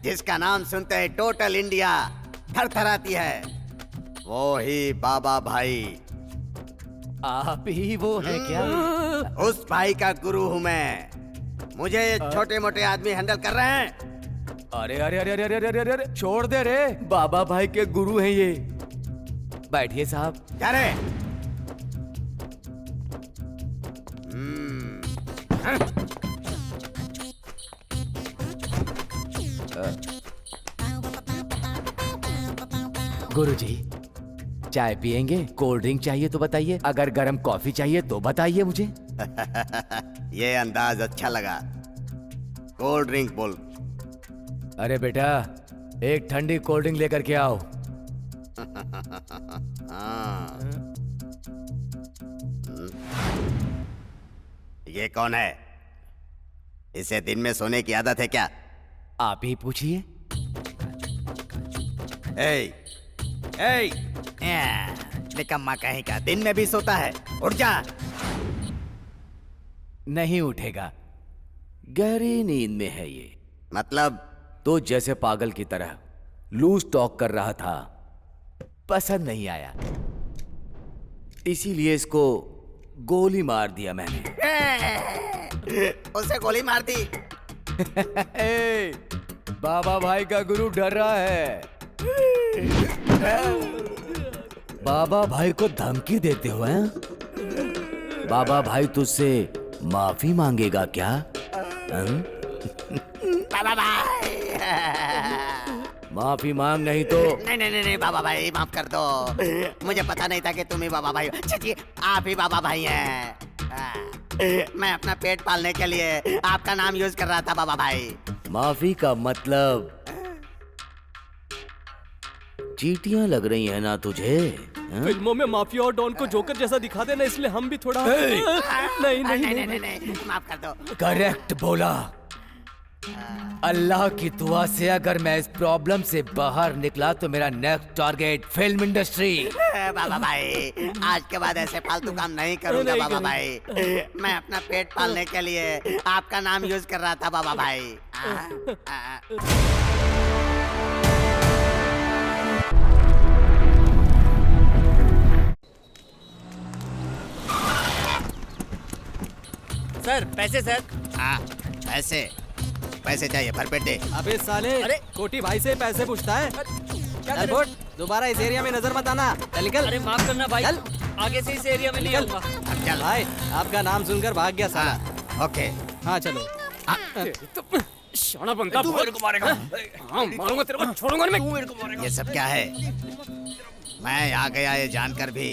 जिसका नाम सुनते ही टोटल इंडिया थरथराती है, वो ही बाबा भाई। आप ही वो हैं क्या? उस भाई का गुरु हूँ मैं। मुझे छोटे मोटे आदमी हैंडल कर रहे हैं। अरे अरे अरे अरे अरे अरे अरे छोड़ दे रे, बाबा भाई के गुरु हैं ये। बैठिए साहब। क्या रे? गुरुजी, चाय पियेंगे? कोल्ड ड्रिंक चाहिए तो बताइए, अगर गर्म कॉफी चाहिए तो बताइए मुझे। ये अंदाज अच्छा लगा। कोल्ड ड्रिंक बोल। अरे बेटा, एक ठंडी कोल्ड ड्रिंक लेकर के आओ। हाँ। ये कौन है? इसे दिन में सोने की आदत है क्या? आप ही पूछिए। ए, ए, निकम्मा कहीं का, दिन में भी सोता है। उठ जा। नहीं उठेगा, गहरी नींद में है ये। मतलब? तो जैसे पागल की तरह लूज टॉक कर रहा था, पसंद नहीं आया, इसीलिए इसको गोली मार दिया मैंने। उसे गोली मार दी? ए, बाबा भाई का गुरु डर रहा है। बाबा भाई को धमकी देते हो हैं? बाबा भाई तुझसे माफी मांगेगा क्या? बाबा भाई। माफी मांग, नहीं तो। नहीं नहीं नहीं बाबा भाई, माफ कर दो। मुझे पता नहीं था कि तुम ही बाबा भाई हो। जी, आप ही बाबा भाई हैं। मैं अपना पेट पालने के लिए आपका नाम यूज कर रहा था बाबा भाई। माफी का मतलब चींटियां लग रही है ना तुझे? फिल्मों में माफिया और डॉन को जोकर जैसा दिखा देना, इसलिए हम भी थोड़ा नहीं नहीं, माफ कर दो। करेक्ट बोला। अल्लाह की दुआ से अगर मैं इस प्रॉब्लम से बाहर निकला तो मेरा नेक्स्ट टारगेट फिल्म इंडस्ट्री। बाबा भाई, आज के बाद ऐसे फालतू काम नहीं करूंगा बाबा भाई। मैं अपना पेट पालने के लिए आपका नाम यूज कर रहा था बाबा भाई। सर पैसे सर। हाँ, पैसे पैसे चाहिए, भरपेट दे। अबे साले, अरे कोटी भाई से पैसे पूछता है। चल फुट, दोबारा इस एरिया में नजर मत आना। चल निकल। अरे माफ करना भाई, चल आगे से इस एरिया में नहीं आऊंगा। अब चल भाई, आपका नाम सुनकर भाग गया साला। ओके। हाँ चलो। शाना बनता तू मेरे को मारेगा। हाँ मारूंगा तेरे को, छोड़ूंगा नहीं मैं। तू मेरे को मारेगा। ये सब क्या है? मैं आ गया ये जानकर भी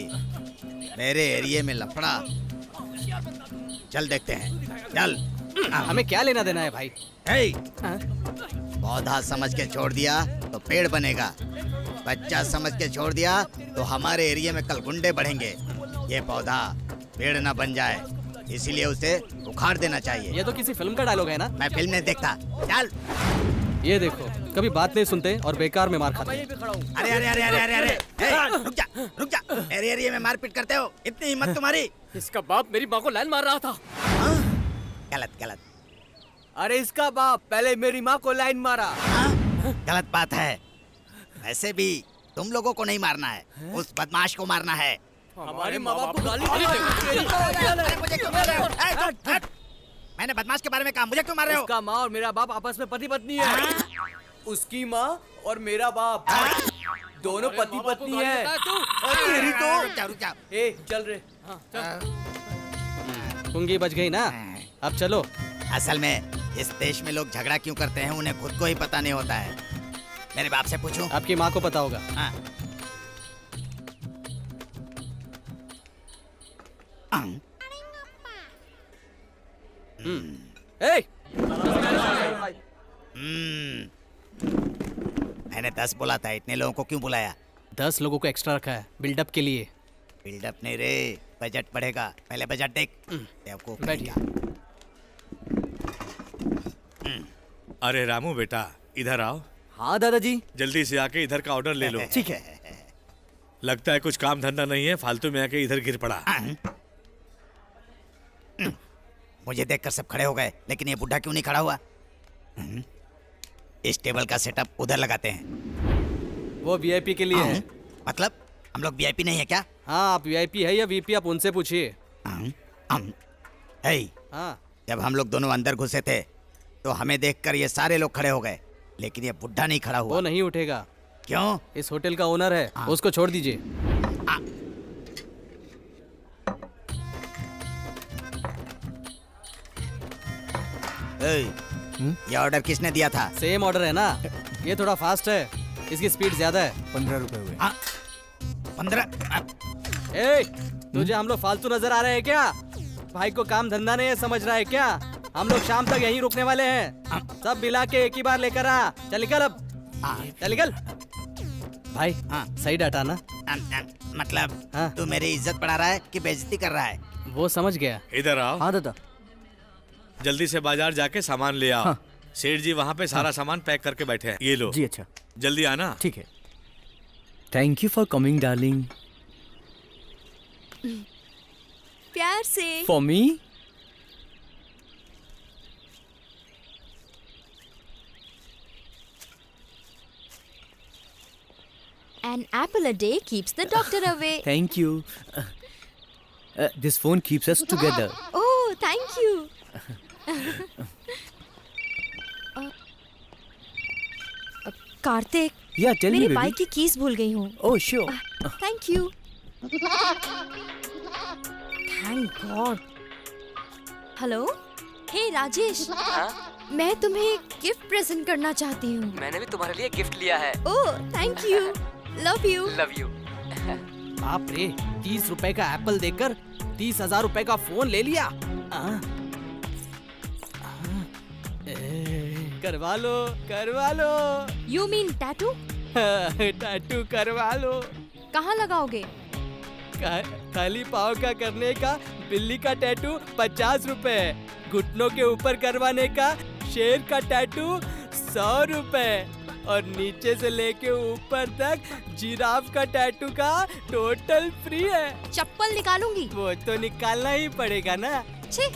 मेरे एरिया में लफड़ा। चल देखते हैं, चल। हमें क्या लेना देना है भाई? हे, पौधा समझ के छोड़ दिया तो पेड़ बनेगा, बच्चा समझ के छोड़ दिया तो हमारे एरिया में कल गुंडे बढ़ेंगे। ये पौधा पेड़ ना बन जाए, इसीलिए उसे उखाड़ देना चाहिए। ये तो किसी फिल्म का डायलॉग है ना? मैं फिल्म नहीं देखता। चल। ये देखो, कभी बात नहीं सुनते और बेकार में मार खाते हैं। अरे अरे अरे अरे अरे अरे, हे, रुक जा। मेरे एरिया में मारपीट करते हो? इतनी हिम्मत तुम्हारी? इसका बाप मेरी माँ को लाइन मार रहा था। गलत। अरे इसका बाप पहले मेरी माँ को लाइन मारा। गलत बात है। वैसे भी तुम लोगों को नहीं मारना है, उस बदमाश को मारना है। हमारे माँ बाप को गाली मुझे क्यों मार रहे हो? हट। मैंने बदमाश के बारे में कहा, मुझे क्यों मार रहे हो? उसका माँ और मेरा बाप आपस में पति पत्नी है। उसकी माँ और मेरा बाप दोनों पति पत्नी है। तेरी तो। रुक जाओ। ए चल रे। कुंगी बच गई ना? अब चलो। असल में इस देश में लोग झगड़ा क्यों करते हैं उन्हें खुद को ही पता नहीं होता है। मेरे बाप से पूछूं? आपकी माँ को पता होगा। हाँ। मैंने 10 बोला था, इतने लोगों को क्यों बुलाया? 10 लोगों को एक्स्ट्रा रखा है बिल्डअप के लिए। बिल्डअप नहीं रे, बजट बढ़ेगा। पहले बजट देख। बेवकूफ। बैठिए। अरे रामू बेटा, इधर आओ। हाँ दादाजी। जल्दी से आके इधर का ऑर्डर ले लो। ठीक है। लगता है कुछ काम धंधा नहीं है, फालतू में आके इधर गिर पड़ा। मुझे देखकर सब खड़े हो गए, लेकिन ये बुढ़ा क्यों नहीं खड़ा हुआ? इस टेबल का सेटअप उधर लगाते हैं। वो वीआईपी के लिए है। मतलब हम लोग वीआईपी नहीं है क्या? हाँ, आप वीआईपी है या वीपी, आप उनसे पूछिए। हे, हाँ, जब हम लोग दोनों अंदर घुसे थे तो हमें देखकर ये सारे लोग खड़े हो गए, लेकिन ये बुढ़ा नहीं खड़ा हुआ। वो नहीं उठेगा। क्यों? इस होटल का ओनर है, उसको छोड़ दीजिए। ये ऑर्डर किसने दिया था? सेम ऑर्डर है ना, ये थोड़ा फास्ट है, इसकी स्पीड ज्यादा है। 15 रुपए हुए। 15? ए, तुझे हम लोग फालतू नजर आ रहे हैं क्या? भाई को काम धंधा नहीं है, समझ रहा है क्या? हम लोग शाम तक यहीं रुकने वाले हैं। सब मिला के एक ही बार लेकर आ। चल निकल अब, चल निकल। भाई सही डाटा ना? मतलब हाँ। तू मेरी इज्जत बढ़ा रहा है कि बेइज्जती कर रहा है? वो समझ गया। इधर आओ। हाँ दादा। जल्दी से बाजार जाके सामान ले आओ। सेठ जी वहाँ पे सारा सामान पैक करके बैठे हैं। ये लो। जी अच्छा, जल्दी आना। ठीक है। Thank you for coming darling. प्यार से। For me? An apple a day keeps the doctor away. Thank you. This phone keeps us together. Oh, thank you. Kartik, Yeah, tell me, मेरी baby. बाइक की कीज भूल गई हूँ। Oh, sure. Thank you. Thank god. Hello, hey Rajesh, मैं तुम्हें gift present करना चाहती हूँ। मैंने भी तुम्हारे लिए गिफ्ट लिया है। Oh, thank you, love you. Love you. बाप रे, 30 रुपए का एप्पल देकर 30,000 रुपए का फोन ले लिया। करवा लो, करवा लो। You mean tattoo? टैटू करवा लो। कहाँ लगाओगे? खाली पाँव का करने का बिल्ली का टैटू 50 रुपए, घुटनों के ऊपर करवाने का शेर का टैटू 100 रुपए, और नीचे से लेके ऊपर तक जिराफ का टैटू का टोटल फ्री है। चप्पल निकालूंगी। वो तो निकालना ही पड़ेगा ना। छी।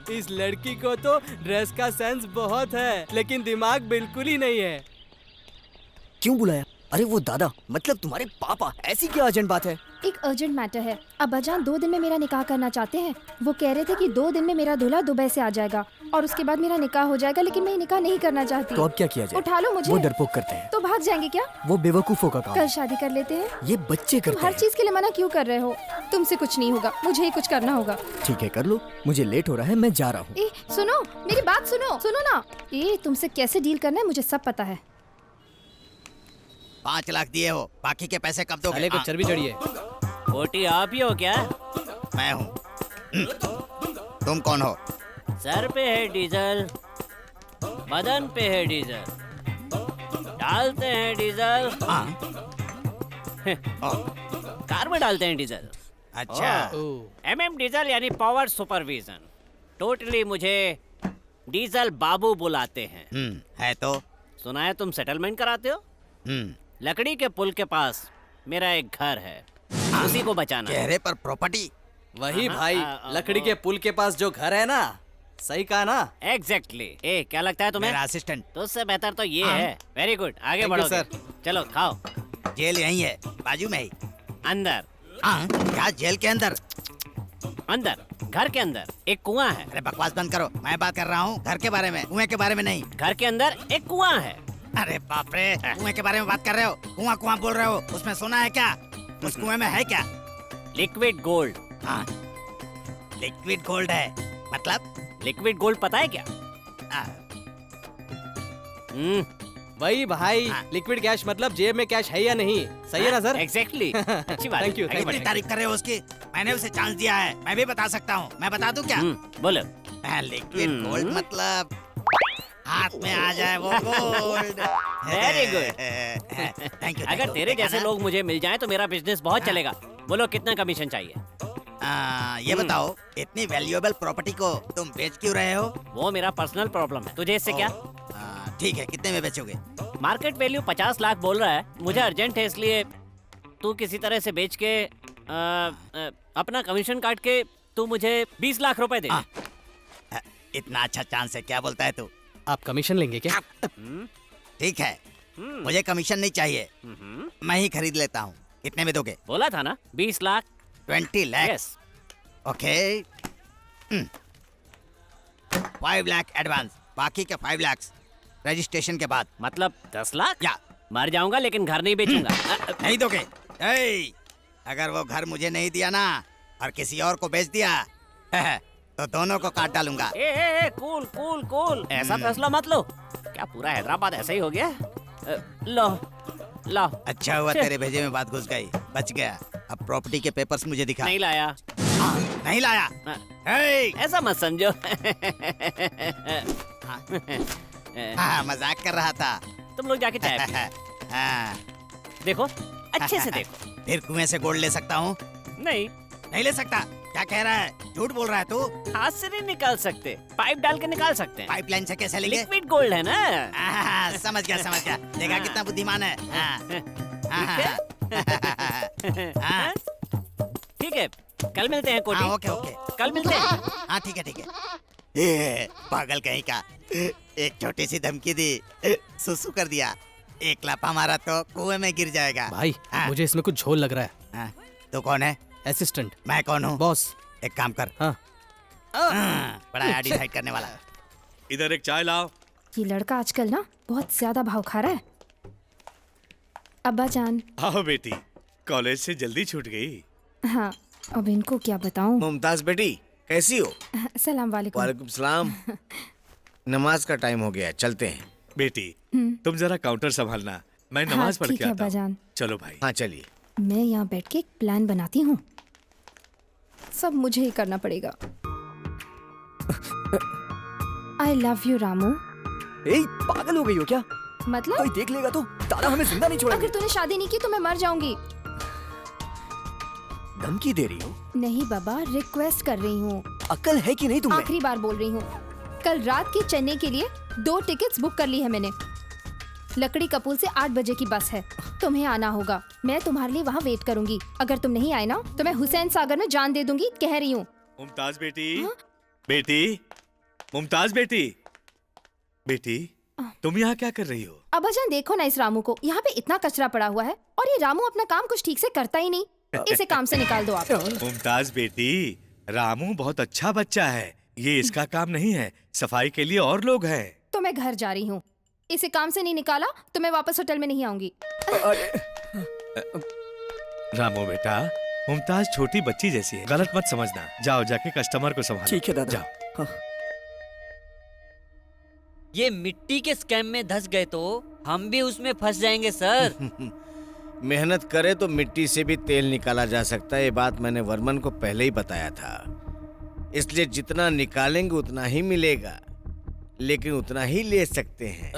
इस लड़की को तो ड्रेस का सेंस बहुत है, लेकिन दिमाग बिल्कुल ही नहीं है। क्यों बुलाया? अरे वो दादा, मतलब तुम्हारे पापा। ऐसी क्या अर्जेंट बात है? एक अर्जेंट मैटर है। अब्बाजान 2 दिन में मेरा निकाह करना चाहते हैं। वो कह रहे थे कि 2 दिन में मेरा दूल्हा दुबई से आ जाएगा और उसके बाद मेरा निकाह हो जाएगा, लेकिन मैं निकाह नहीं करना चाहती। तो अब क्या किया जाए? उठा लो मुझे। वो डरपोक करते हैं। तो भाग जाएंगे क्या? वो बेवकूफों का काम कल है। शादी कर लेते हैं। ये बच्चे तुम करते हर हैं। चीज के लिए मना क्यों कर रहे हो? तुमसे कुछ नहीं होगा, मुझे ही कुछ करना होगा। ठीक है, कर लो। मुझे लेट हो रहा है, मैं जा रहा हूँ। ए सुनो, मेरी बात सुनो। सुनो ना, ए तुमसे कैसे डील करना है मुझे सब पता है। 5 लाख दिए हो, बाकी के पैसे कब दोगे? साले को चर्बी चढ़ी है। कोटी आप ही हो क्या? मैं हूँ। तुम कौन हो? सर पे है डीजल, बदन पे है डीजल, डालते हैं डीजल, कार में डालते हैं डीजल। अच्छा। MM डीजल यानी पावर सुपरविजन। टोटली मुझे डीजल बाबू बुलाते हैं। है तो। सुना है तुम सेटलमेंट कराते हो? लकड़ी के पुल के पास मेरा एक घर है, उसी को बचाना है। चेहरे पर प्रॉपर्टी। वही भाई, लकड़ी के पुल के पास जो घर है ना, सही कहा ना? एग्जैक्टली। ए क्या लगता है तुम्हें? मेरा असिस्टेंट। तो उससे बेहतर तो ये है। वेरी गुड, आगे बढ़ो सर। चलो खाओ। जेल यहीं है, बाजू में ही। अंदर। क्या जेल के अंदर? अंदर, घर के अंदर एक कुआं है। अरे बकवास बंद करो, मैं बात कर रहा हूँ घर के बारे में, कुएं के बारे में नहीं। घर के अंदर एक कुआं है। अरे बाप रे, कुएं के बारे में बात कर रहे हो? कुआं कुआं बोल रहे हो, उसमें सोना है क्या? उस कुएं में है क्या? Liquid gold. हाँ, लिक्विड गोल्ड है। मतलब? लिक्विड गोल्ड पता है क्या? वही भाई, लिक्विड कैश मतलब जेब में कैश है या नहीं, सही है ना सर? एग्जैक्टली। अच्छी बात। Thank you, आगे thank कितनी बढ़ो। तारीफ कर रहे हो उसकी? मैंने उसे चांस दिया है, मैं भी बता सकता हूँ। मैं बता दूँ क्या? बोलो। लिक्विड गोल्ड मतलब हाथ में आ जाए वो gold. Very good. Thank you. अगर तेरे जैसे लोग मुझे मिल जाएं तो मेरा बिजनेस बहुत चलेगा। बोलो कितना कमीशन चाहिए? ये बताओ, इतनी वैल्यूएबल प्रॉपर्टी को तुम बेच क्यों रहे हो? वो मेरा पर्सनल प्रॉब्लम है, तुझे इससे क्या? ठीक है, कितने में बेचोगे? मार्केट वैल्यू 50 लाख बोल रहा है, मुझे अर्जेंट है, इसलिए तू किसी तरह से बेच के अपना कमीशन काट के तू मुझे 20 लाख रुपए दे। इतना अच्छा चांस है, क्या बोलता है तू? आप कमीशन लेंगे क्या? ठीक है, मुझे कमीशन नहीं चाहिए, मैं ही खरीद लेता हूँ। कितने में दोगे? बोला था ना 20 lakh. 20 lakh? Yes. Okay, 5 lakh advance, बाकी के 5 लाख रजिस्ट्रेशन के बाद। मतलब 10 लाख? या मर जाऊंगा लेकिन घर नहीं बेचूंगा। नहीं दोगे? अगर वो घर मुझे नहीं दिया ना और किसी और को बेच दिया तो दोनों को काट डालूंगा। कूल कूल कूल, ऐसा फैसला मत लो। क्या पूरा हैदराबाद ऐसा ही हो गया? लो लो। अच्छा हुआ तेरे भेजे में बात घुस गई, बच गया। अब प्रॉपर्टी के पेपर्स मुझे दिखा। नहीं लाया। नहीं लाया? ऐसा मत समझो। मजाक कर रहा था। तुम लोग जाके चाय पियो। देखो अच्छे से देखो। फिर कुएं से गोल्ड ले सकता हूँ? नहीं ले सकता। क्या कह रहा है? झूठ बोल रहा है तू? हाथ से नहीं निकाल सकते, पाइप डाल के निकाल सकते हैं। पाइपलाइन से कैसे लेंगे? लिक्विड गोल्ड है ना। समझ गया। देखा कितना बुद्धिमान है। ठीक है, कल मिलते हैं कोटी। ओके। कल मिलते हैं। हाँ ठीक है। पागल कहीं का, एक छोटी सी धमकी दी, सुसु कर दिया। एक लापा मारा तो कुएं में गिर जाएगा। भाई मुझे इसमें कुछ झोल लग रहा है। तो कौन है? असिस्टेंट। मैं कौन हूँ? बॉस। एक काम कर। बड़ा डिसाइड करने वाला। इधर एक चाय लाओ। ये लड़का आजकल ना बहुत ज्यादा भाव खा रहा है। अब्बा जान। आओ बेटी, कॉलेज से जल्दी छूट गई। हाँ, अब इनको क्या बताऊं। मुमताज बेटी कैसी हो? सलाम वालेकुम। वालेकुम सलाम। नमाज का टाइम हो गया, चलते हैं। बेटी तुम जरा काउंटर संभालना, मैं नमाज पढ़ के आता हूँ। जान। चलो भाई। हाँ चलिए। मैं यहाँ बैठ के एक प्लान बनाती हूँ, सब मुझे ही करना पड़ेगा। I love you Ramu. पागल हो गई हो क्या? मतलब कोई देख लेगा तो दादा हमें जिंदा नहीं छोड़ेंगे। अगर तूने शादी नहीं की तो मैं मर जाऊंगी। धमकी दे रही हो? नहीं बाबा, रिक्वेस्ट कर रही हूँ। अक्ल है कि नहीं तुम्हें? आखिरी बार बोल रही हूँ। कल रात की चेन्नई के लिए 2 टिकट्स बुक कर ली है मैंने। लकड़ी कपूल से 8 बजे की बस है, तुम्हें आना होगा। मैं तुम्हारे लिए वहाँ वेट करूंगी। अगर तुम नहीं आए ना तो मैं हुसैन सागर में जान दे दूंगी, कह रही हूँ। मुमताज बेटी, मुमताज बेटी, तुम यहाँ क्या कर रही हो? अब्बाजान देखो ना इस रामू को, यहाँ पे इतना कचरा पड़ा हुआ है और ये रामू अपना काम कुछ ठीक से करता ही नहीं। इसे काम से निकाल दो आप। मुमताज बेटी, रामू बहुत अच्छा बच्चा है, ये इसका काम नहीं है, सफाई के लिए और लोग हैं। तो मैं घर जा रही हूँ, इसे काम से नहीं निकाला तो मैं वापस होटल में नहीं आऊंगी। रामू बेटा, मुमताज छोटी बच्ची जैसी है, गलत मत समझना। जाओ जाके कस्टमर को संभालो। ठीक है दादा। जाओ। ये मिट्टी के स्कैम में धंस गए तो हम भी उसमें फंस जाएंगे सर। मेहनत करे तो मिट्टी से भी तेल निकाला जा सकता है, ये बात मैंने वर्मन को पहले ही बताया था। इसलिए जितना निकालेंगे उतना ही मिलेगा, लेकिन उतना ही ले सकते हैं।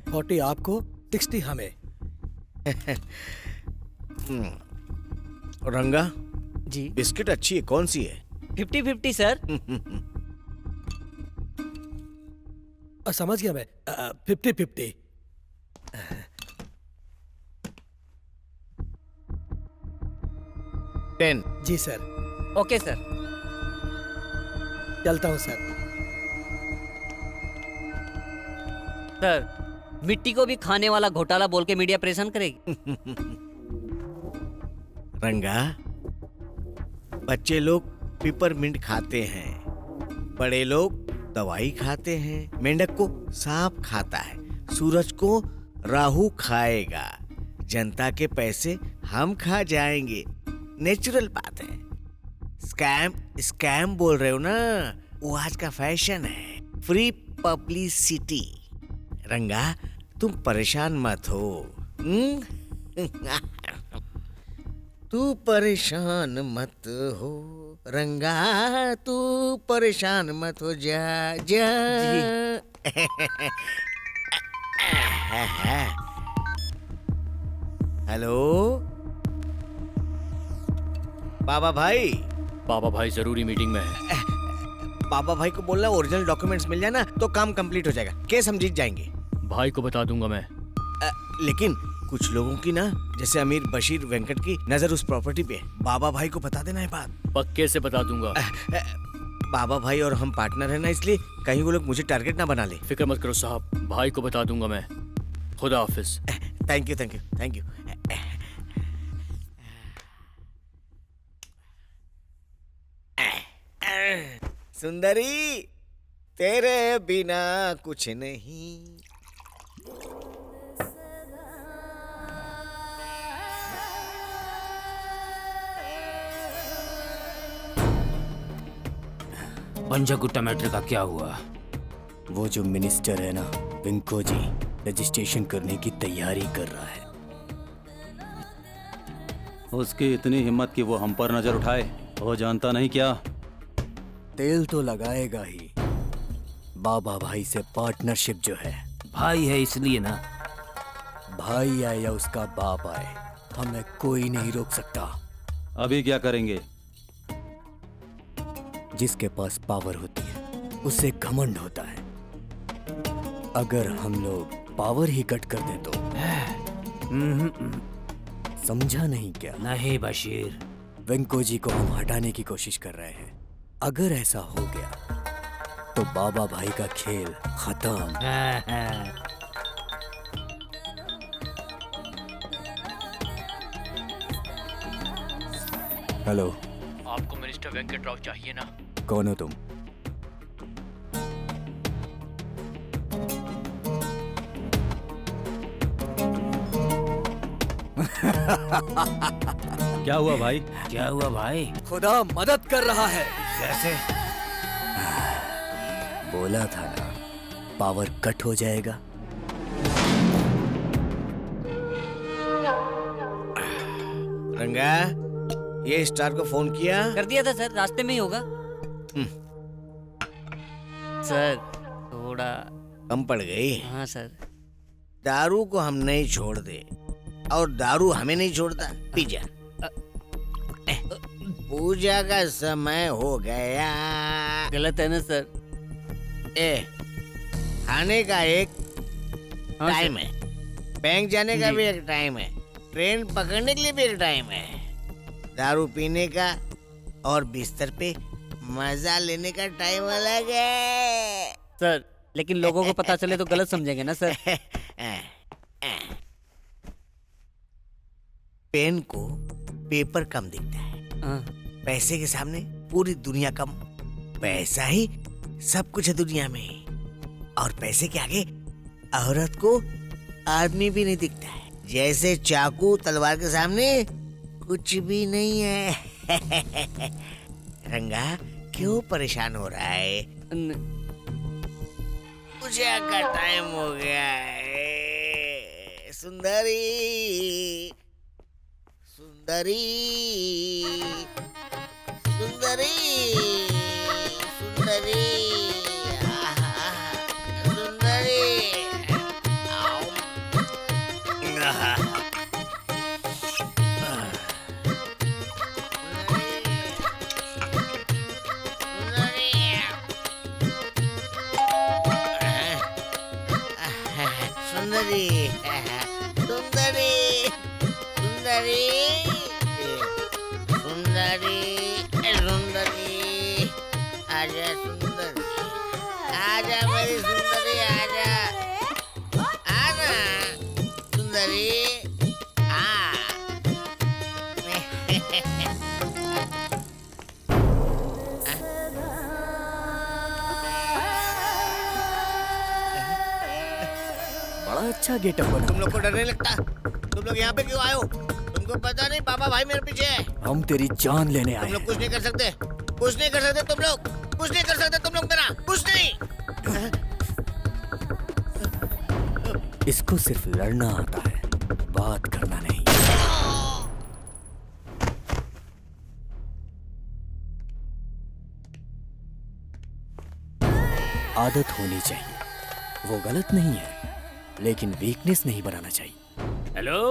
40 आपको, 60 हमें। रंगा जी, बिस्किट अच्छी है, कौन सी है? 50-50 सर। समझ गया मैं। 50-50। $10। जी सर। Okay sir. चलता हूँ सर। सर, मिट्टी को भी खाने वाला घोटाला बोल के मीडिया परेशान करेगी। रंगा, बच्चे लोग पिपरमिंट खाते हैं, बड़े लोग दवाई खाते हैं, मेंढक को सांप खाता है, सूरज को राहु खाएगा, जनता के पैसे हम खा जाएंगे। नेचुरल बात है। स्कैम बोल रहे हो ना, वो आज का फैशन है, फ्री पब्लिसिटी। रंगा, तुम परेशान मत हो। तू परेशान मत हो रंगा, तू परेशान मत हो, जा जा। हेलो बाबा भाई। बाबा भाई जरूरी मीटिंग में है। बाबा भाई को बोलना ओरिजिनल डॉक्यूमेंट्स मिल जाए ना तो काम कंप्लीट हो जाएगा, केस हम जीत जाएंगे। भाई को बता दूंगा मैं। लेकिन कुछ लोगों की ना, जैसे अमीर बशीर वेंकट की नजर उस प्रॉपर्टी पे है। बाबा भाई को बता देना है बात। पक्के से बता दूंगा। बाबा भाई और हम पार्टनर हैं ना, इसलिए कहीं वो लोग मुझे टारगेट ना बना ले। फिक्र मत करो साहब, भाई को बता दूंगा मैं। खुदा हाफिज। Thank you thank you thank you. सुंदरी तेरे बिना कुछ नहीं। पंजागुट्टा मैटर का क्या हुआ? वो जो मिनिस्टर है ना विंको जी, रजिस्ट्रेशन करने की तैयारी कर रहा है। उसकी इतनी हिम्मत कि वो हम पर नजर उठाए, वो जानता नहीं क्या? तेल तो लगाएगा ही। बाबा भाई से पार्टनरशिप जो है। भाई है इसलिए ना। भाई आए या उसका बाप आए, हमें कोई नहीं रोक सकता। अभी क्या करेंगे? जिसके पास पावर होती है उससे घमंड होता है। अगर हम लोग पावर ही कट कर दें तो समझा नहीं क्या? नहीं बशीर, वेंको जी को हम हटाने की कोशिश कर रहे हैं। अगर ऐसा हो गया तो बाबा भाई का खेल खत्म। हेलो, आपको मिनिस्टर वेंकटराव चाहिए ना? कौन हो तुम? क्या हुआ भाई? क्या हुआ भाई? खुदा मदद कर रहा है। कैसे? बोला था ना, पावर कट हो जाएगा। रंगा, ये स्टार को फोन किया? कर दिया था सर, रास्ते में ही होगा। सर थोड़ा कम पड़ गई। हाँ सर। दारू को हम नहीं छोड़ दे और दारू हमें नहीं छोड़ता। पी जा। पूजा का समय हो गया। गलत है ना सर? खाने का एक हाँ टाइम है, बैंक जाने का भी एक टाइम है, ट्रेन पकड़ने के लिए भी एक टाइम है, दारू पीने का और बिस्तर पे मजा लेने का टाइम अलग है। सर लेकिन लोगों को पता चले तो गलत समझेंगे ना सर? पेन को पेपर कम दिखता है, पैसे के सामने पूरी दुनिया कम। पैसा ही सब कुछ है दुनिया में, और पैसे के आगे औरत को आदमी भी नहीं दिखता है। जैसे चाकू तलवार के सामने कुछ भी नहीं है। रंगा क्यों परेशान हो रहा है? पूजा का टाइम हो गया है। सुंदरी सुंदरी सुंदरी सुंदरी सुंदरी। सुंदरी सुंदरी सुंदरी सुंदरी सुंदरी, आजा सुंदरी, आजा मेरी सुंदरी, आजा आजा सुंदरी। बड़ा अच्छा गेटअप बना। तुम लोग को डर नहीं लगता? तुम लोग यहाँ पे क्यों आए हो? तुमको पता नहीं बाबा भाई मेरे पीछे है। हम तेरी जान लेने आए। तुम लोग कुछ नहीं कर सकते, कुछ नहीं कर सकते, तुम लोग कुछ नहीं कर सकते, तुम लोग मेरा कुछ नहीं। इसको सिर्फ लड़ना आता है, बात करना नहीं। आदत होनी चाहिए, वो गलत नहीं है, लेकिन वीकनेस नहीं बनाना चाहिए। हेलो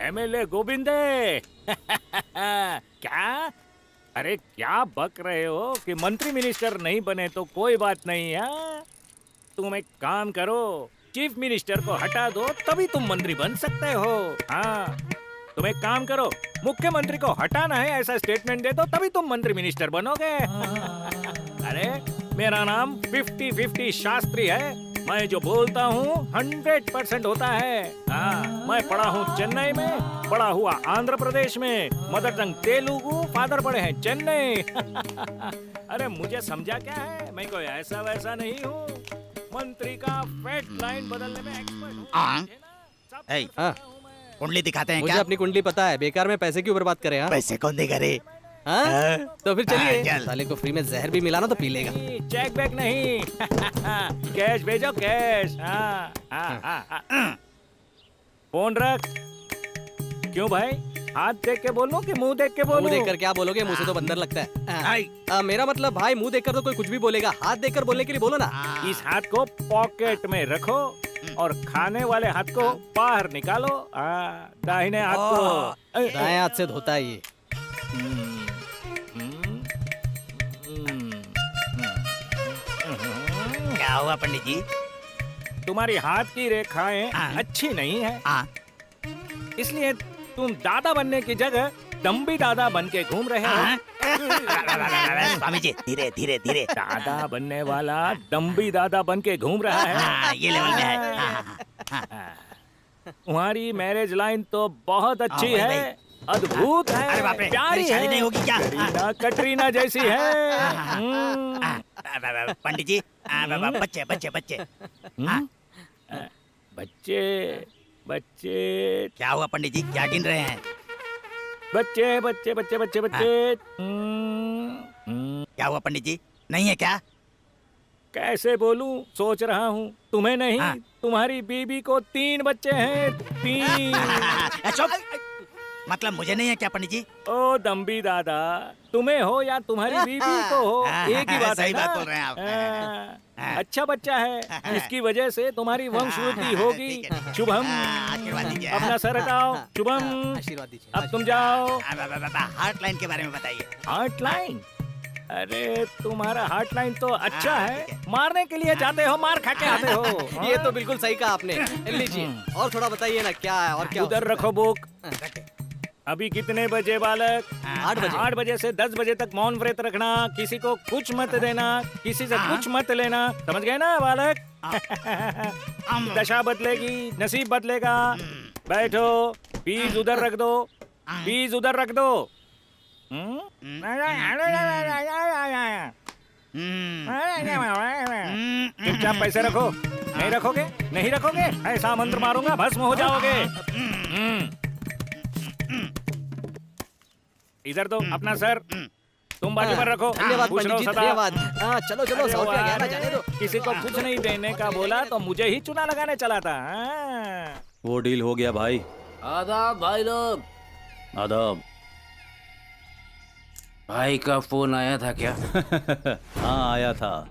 एमएलए गोविंदे। क्या? अरे क्या बक रहे हो कि मंत्री मिनिस्टर नहीं बने तो कोई बात नहीं है। तुम एक काम करो, चीफ मिनिस्टर को हटा दो, तभी तुम मंत्री बन सकते हो। हाँ तुम एक काम करो, मुख्यमंत्री को हटाना है ऐसा स्टेटमेंट दे दो, तभी तुम मंत्री मिनिस्टर बनोगे। अरे मेरा नाम 50-50 शास्त्री है। मैं जो बोलता हूँ 100% होता है। हाँ, मैं पढ़ा हूँ चेन्नई में, बड़ा हुआ आंध्र प्रदेश में, मदर टंग तेलुगु, फादर पढ़े हैं चेन्नई। अरे मुझे समझा क्या है, मैं कोई ऐसा वैसा नहीं हूँ। मंत्री का फेट लाइन बदलने में एक्सपर्ट हूँ। कुंडली दिखाते हैं मुझे क्या? अपनी कुंडली पता है, बेकार में पैसे की ऊपर बात करें। हाँ? पैसे कौन देगा रे? हाँ? तो फिर चलिए, चल। साले को फ्री में जहर भी मिला ना तो पी लेगा। चेक बैक नहीं। कैश भेजो कैश। हाँ, हाँ, हाँ, हाँ। फोन रख। क्यों भाई, हाथ देख के बोलूं कि मुंह देख के बोलूं? मुंह देखकर क्या बोलोगे, मुंह से तो बंदर लगता है। मेरा मतलब भाई, मुंह देखकर तो कोई कुछ भी बोलेगा, हाथ देखकर बोलने के लिए बोलो ना। इस हाथ को पॉकेट में रखो और खाने वाले हाथ को बाहर निकालो। दाहिने हाथ को। दाएं हाथ से धोता है ये। क्या हुआ पंडित जी? तुम्हारी हाथ की रेखाएं अच्छी नहीं है, इसलिए तुम दादा बनने की जगह दम्बी दादा बन के घूम रहे हो। स्वामी जी, धीरे धीरे धीरे। दादा बनने वाला दम्बी दादा बन के घूम रहा है। ये लेवल में है। तुम्हारी मैरिज लाइन तो बहुत अच्छी है, अद्भुत है, अरे बाप रे, प्यारी मेरी शादी है, नहीं होगी क्या? कटरीना जैसी है। पंडित जी, बच्चे बच्चे बच्चे। बच्चे बच्चे क्या हुआ पंडित जी, क्या गिन रहे हैं? बच्चे बच्चे बच्चे बच्चे बच्चे। क्या हुआ पंडित जी, नहीं है क्या? कैसे बोलूं, सोच रहा हूँ। तुम्हें नहीं, तुम्हारी बीबी को 3 बच्चे हैं। 3। चुप। मतलब मुझे नहीं है क्या पंडित जी? ओ दम्बी दादा, तुम्हें हो या तुम्हारी बीबी को हो, एक ही बात है सही ना? बात बोल रहे हैं आप। अच्छा बच्चा है, इसकी वजह से तुम्हारी वंशवृद्धि होगी। शुभम। आशीर्वाद दीजिए। अपना सर हटाओ। शुभम, आशीर्वाद दीजिए। अब तुम जाओ। हार्ट लाइन के बारे में बताइए। Heart line? अरे तुम्हारा हार्ट लाइन तो अच्छा है, मारने के लिए जाते हो, मार खा के आते हो। ये तो बिल्कुल सही कहा आपने। लीजिए और थोड़ा बताइए ना, क्या है और क्या? उधर रखो बुक। अभी कितने बजे बालक? 8 बजे। 8 बजे से 10 बजे तक मौन व्रत रखना, किसी को कुछ मत देना, किसी से कुछ मत लेना, समझ गए ना बालक? दशा बदलेगी, नसीब बदलेगा। बैठो, बीज उधर रख दो, बीज उधर रख दो। चुपचाप पैसे रखो। नहीं रखोगे? नहीं रखोगे? ऐसा मंत्र मारूंगा, भस्म हो जाओगे। इधर दो अपना सर, तुम बाजू पर रखो। धन्यवाद खुश पंडित रहो जी, सदा। धन्यवाद। चलो चलो, अरे 100 रुपया गया ना, वाह, जाने दो। किसी को कुछ नहीं देने का बोला तो मुझे ही चुना लगाने चला था। वो डील हो गया भाई। आदाब भाई लोग। आदाब। भाई का फोन आया था क्या? हाँ आया था।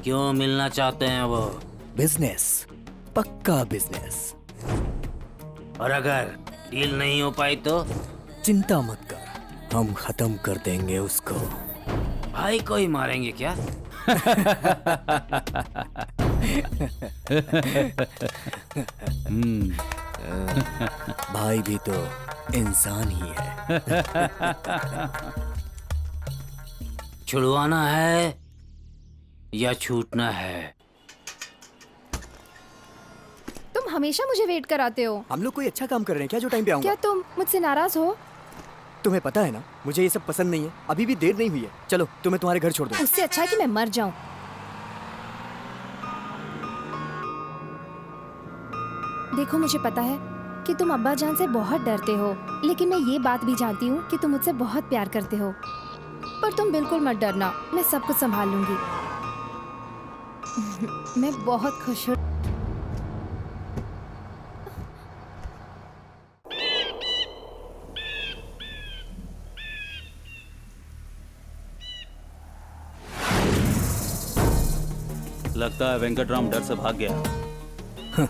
क्यों मिलना चाहते हैं वो? बिजनेस, पक्का बिजनेस। और अगर डील नहीं हो पाई तो? चिंता मत कर, हम खत्म कर देंगे उसको। भाई को ही मारेंगे क्या? भाई भी तो इंसान ही है। छुड़वाना है या छूटना है? तुम हमेशा मुझे वेट कराते हो। हम लोग कोई अच्छा काम कर रहे हैं क्या जो टाइम पे आऊंगा? क्या तुम मुझसे नाराज हो? तुम्हें पता है ना, मुझे ये सब पसंद नहीं है। अभी भी देर नहीं हुई है। चलो तुम्हें तुम्हारे घर छोड़ दूं। उससे अच्छा है कि मैं मर जाऊं। देखो मुझे पता है कि तुम अब्बा जान से बहुत डरते हो, लेकिन मैं ये बात भी जानती हूँ कि तुम मुझसे बहुत प्यार करते हो। पर तुम बिल्कुल मत डरना, मैं सब कुछ संभाल लूंगी। मैं बहुत खुश हूँ। लगता है वेंकटराम डर से भाग गया।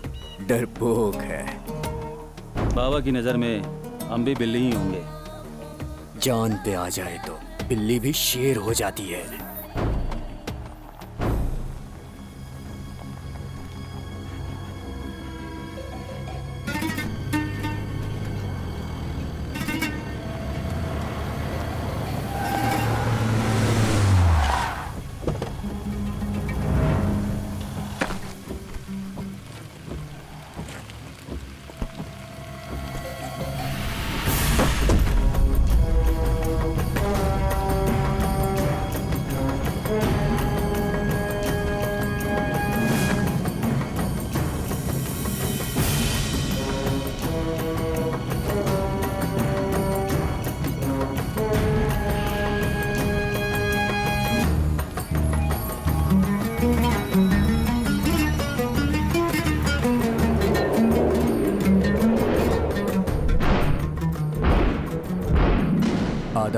डरपोक है। बाबा की नजर में हम भी बिल्ली ही होंगे। जान पे आ जाए तो बिल्ली भी शेर हो जाती है।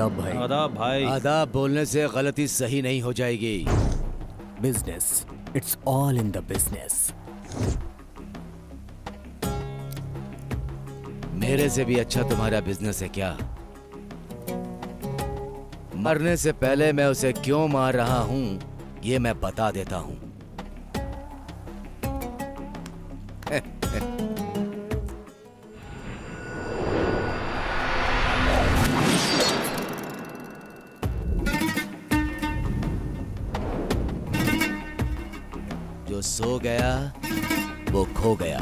आदाब भाई। आदाब भाई। आदाब बोलने से गलती सही नहीं हो जाएगी। Business, it's all in the business. मेरे से भी अच्छा तुम्हारा बिजनेस है क्या? मरने से पहले मैं उसे क्यों मार रहा हूं ये मैं बता देता हूं। जो सो गया वो खो गया।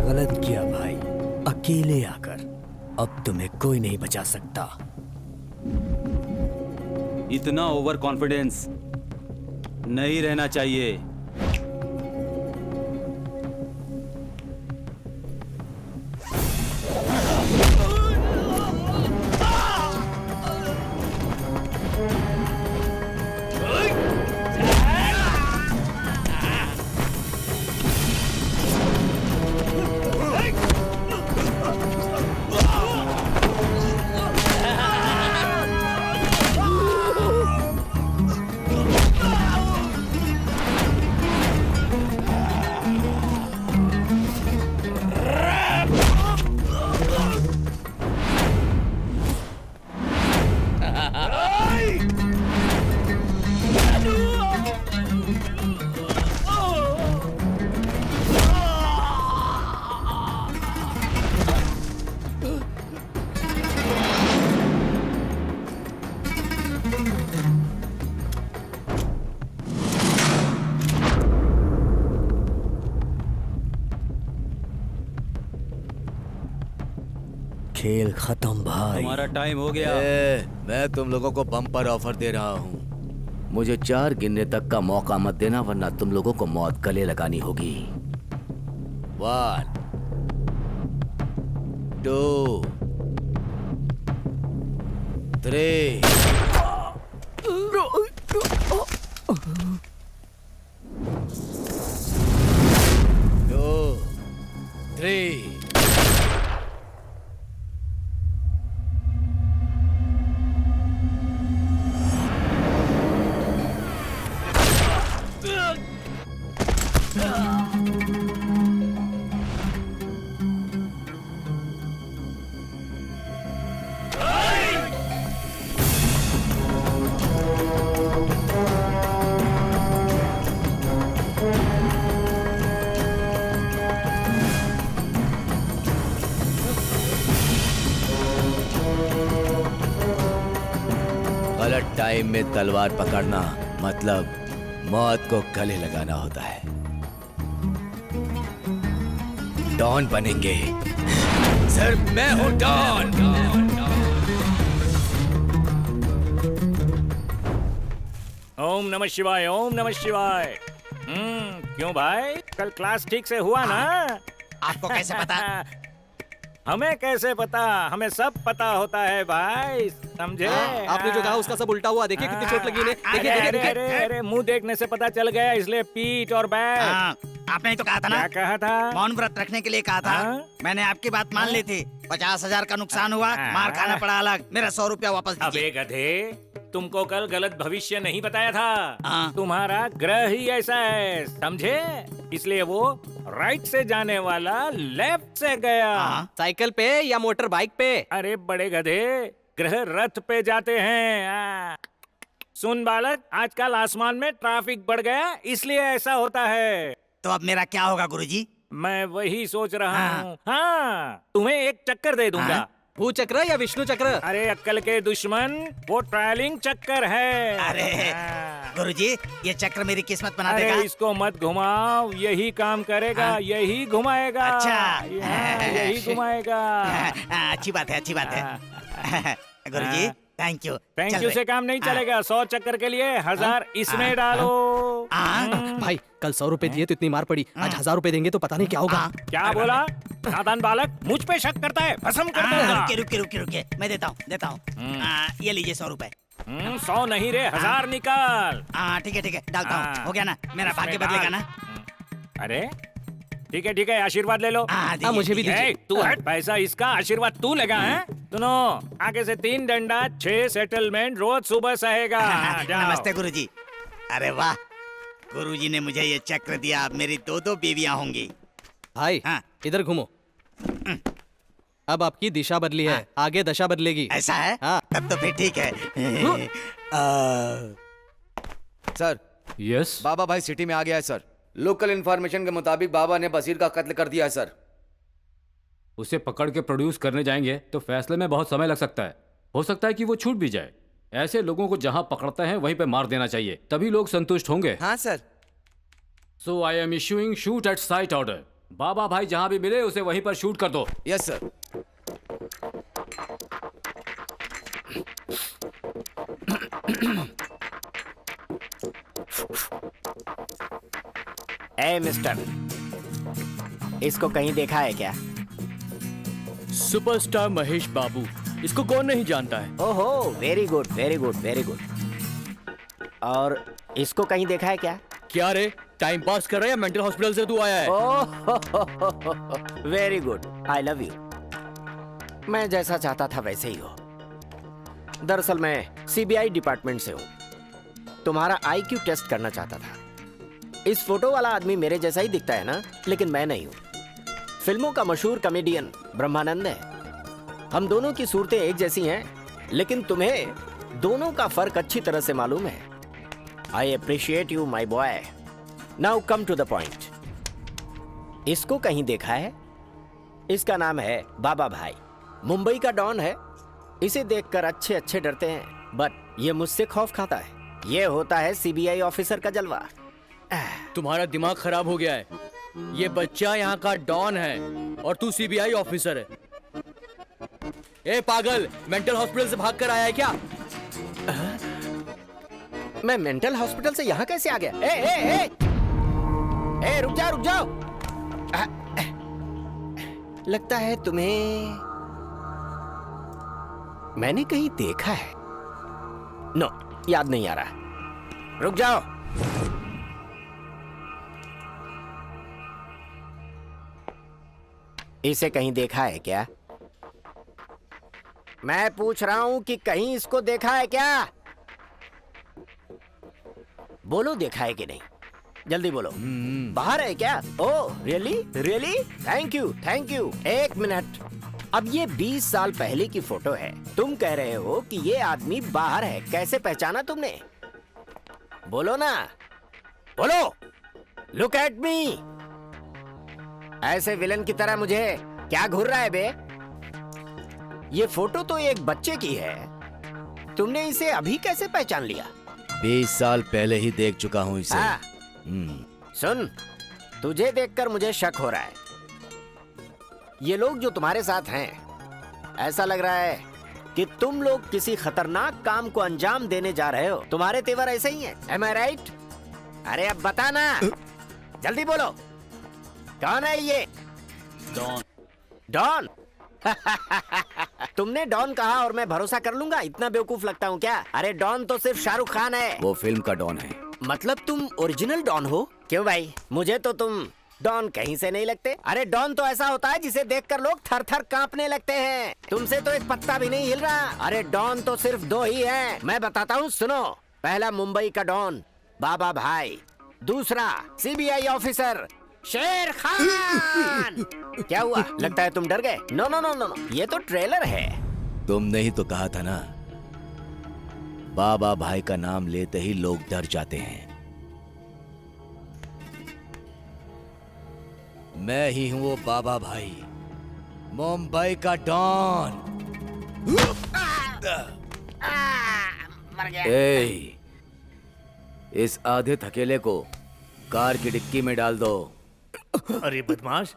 गलत किया भाई, अकेले आकर। अब तुम्हें कोई नहीं बचा सकता। इतना ओवर कॉन्फिडेंस नहीं रहना चाहिए। खेल खत्म भाई। हमारा टाइम हो गया। मैं तुम लोगों को बम्पर ऑफर दे रहा हूँ। मुझे 4 गिनने तक का मौका मत देना वरना तुम लोगों को मौत गले लगानी होगी। 1 2 3 2 3 गलत टाइम में तलवार पकड़ना मतलब मौत को गले लगाना होता है। डॉन बनेंगे। सिर्फ मैं हूं डॉन। ओम नमः शिवाय, ओम नमः शिवाय। क्यों भाई, कल क्लास ठीक से हुआ ना? आपको कैसे पता? हमें कैसे पता? हमें सब पता होता है भाई, समझे? आपने जो कहा उसका सब उल्टा हुआ। देखिए कितनी चोट लगी इन्हें। देखिए देखिए देखिए। अरे मुंह देखने से पता चल गया, इसलिए पीठ और बैठ। आपने ही तो कहा था ना। क्या कहा था? मौन व्रत रखने के लिए कहा था। मैंने आपकी बात मान ली थी। 50,000 का नुकसान हुआ, मार खाना पड़ा अलग। मेरा 100 रुपया वापस दीजिए। अबे गधे, तुमको कल गलत भविष्य नहीं बताया था। तुम्हारा ग्रह ही ऐसा है, समझे? इसलिए वो राइट से जाने वाला लेफ्ट से गया। साइकिल पे या मोटर बाइक पे? अरे बड़े गधे, ग्रह रथ पे जाते हैं। सुन बालक, आजकल आसमान में ट्रैफिक बढ़ गया, इसलिए ऐसा होता है। तो अब मेरा क्या होगा गुरुजी? मैं वही सोच रहा हूँ। हाँ, तुम्हें एक चक्कर दे दूंगा। भूचक्र या विष्णु चक्र? अरे अक्कल के दुश्मन, वो ट्रायलिंग चक्कर है। अरे गुरुजी, ये चक्र मेरी किस्मत बना देगा। अरे इसको मत घुमाओ, यही काम करेगा। यही घुमाएगा। अच्छा, यही घुमाएगा। अच्छी बात है, अच्छी बात है। गुरुजी थैंक यू। थैंक यू से काम नहीं चलेगा। 100 चक्कर के लिए 1000 इसमें डालो। भाई कल 100 रुपए दिए तो इतनी मार पड़ी, आज 1000 रुपए देंगे तो पता नहीं क्या होगा। क्या बोला? नादान बालक, मुझ पे शक करता है, भस्म कर दूंगा। रुकिए, मैं देता हूँ। ये लीजिए 100 रुपए। 100 नहीं रे, 1000 निकाल। ठीक है, डालता हूँ। हो गया ना, मेरा भाग्य बदलेगा ना। अरे ठीक है आशीर्वाद ले लो। हाँ मुझे भी दीजिए। तू हट, पैसा इसका, आशीर्वाद तू लेगा है। सुनो, आगे से 3 डंडा 6 सेटलमेंट रोज सुबह सहेगा। जाओ। नमस्ते गुरुजी। अरे वाह, गुरुजी ने मुझे ये चक्र दिया, अब मेरी 2 बीवियां होंगी। भाई इधर घूमो। अब आपकी दिशा बदली है, आगे दशा बदलेगी। ऐसा है? हाँ। तब तो फिर ठीक है। सर यस बाबा भाई सिटी में आ गया है सर। लोकल इंफॉर्मेशन के मुताबिक बाबा ने बसीर का कत्ल कर दिया है सर। उसे पकड़ के प्रोड्यूस करने जाएंगे तो फैसले में बहुत समय लग सकता है। हो सकता है कि वो छूट भी जाए। ऐसे लोगों को जहां पकड़ते हैं वहीं पे मार देना चाहिए, तभी लोग संतुष्ट होंगे। हाँ sir. So I am issuing shoot at sight order. बाबा भाई जहां भी मिले उसे वहीं पर शूट कर दो। Yes sir. ए मिस्टर, इसको कहीं देखा है क्या? सुपरस्टार महेश बाबू, इसको कौन नहीं जानता है? ओहो, very good very good very good. और इसको कहीं देखा है क्या? क्या रे, टाइम पास कर रहा है या मेंटल हॉस्पिटल से तू आया है? Oh very good, I love you. मैं जैसा चाहता था वैसे ही हो। दरअसल मैं सीबीआई डिपार्टमेंट से हूँ। तुम्हारा आईक्यू टेस्ट करना चाहता था। इस फोटो वाला आदमी मेरे जैसा ही दिखता है ना, लेकिन मैं नहीं हूँ। फिल्मों का मशहूर कॉमेडियन ब्रह्मानंद है। हम दोनों की सूरतें एक जैसी हैं, लेकिन तुम्हें दोनों का फर्क अच्छी तरह से मालूम है। I appreciate you my boy. Now come to the point. इसको कहीं देखा है? इसका नाम है बाबा भाई, मुंबई का डॉन है। इसे देखकर अच्छे अच्छे डरते हैं, बट ये मुझसे खौफ खाता है। ये होता है सीबीआई ऑफिसर का जलवा। तुम्हारा दिमाग खराब हो गया है। ये बच्चा यहाँ का डॉन है और तू सीबीआई ऑफिसर है। ए पागल, मेंटल हॉस्पिटल से भाग कर आया है क्या? मैं मेंटल हॉस्पिटल से यहाँ कैसे आ गया? ए, रुक जाओ। लगता है तुम्हें मैंने कहीं देखा है। नो, याद नहीं आ रहा। रुक जाओ। इसे कहीं देखा है क्या? मैं पूछ रहा हूं कि कहीं इसको देखा है क्या? बोलो, देखा है कि नहीं? जल्दी बोलो। बाहर है क्या? Oh really? Thank you. एक मिनट। अब ये 20 साल पहले की फोटो है। तुम कह रहे हो कि ये आदमी बाहर है। कैसे पहचाना तुमने? बोलो ना, बोलो। Look at me. ऐसे विलन की तरह मुझे क्या घूर रहा है बे? ये फोटो तो एक बच्चे की है। तुमने इसे अभी कैसे पहचान लिया? 20 साल पहले ही देख चुका हूँ इसे। सुन, तुझे देखकर मुझे शक हो रहा है। ये लोग जो तुम्हारे साथ हैं, ऐसा लग रहा है कि तुम लोग किसी खतरनाक काम को अंजाम देने जा रहे हो। तुम्हारे तेवर ऐसे ही हैं। Am I right? अरे अब बता ना, जल्दी बोलो। कौन है ये? डॉन। तुमने डॉन कहा और मैं भरोसा कर लूंगा? इतना बेवकूफ लगता हूँ क्या? अरे डॉन तो सिर्फ शाहरुख खान है। वो फिल्म का डॉन है। मतलब तुम ओरिजिनल डॉन हो? क्यों भाई, मुझे तो तुम डॉन कहीं से नहीं लगते। अरे डॉन तो ऐसा होता है जिसे देखकर लोग थर थर कांपने लगते हैं। तुमसे तो एक पत्ता भी नहीं हिल रहा। अरे डॉन तो सिर्फ 2 ही हैं। मैं बताता हूँ, सुनो। पहला मुंबई का डॉन बाबा भाई, दूसरा सीबीआई ऑफिसर शेर खान। क्या हुआ? लगता है तुम डर गए। नो, ये तो ट्रेलर है। तुमने ही तो कहा था ना, बाबा भाई का नाम लेते ही लोग डर जाते हैं। मैं ही हूं वो बाबा भाई, मुंबई का डॉन। ए, इस आधे थकेले को कार की डिक्की में डाल दो। अरे बदमाश,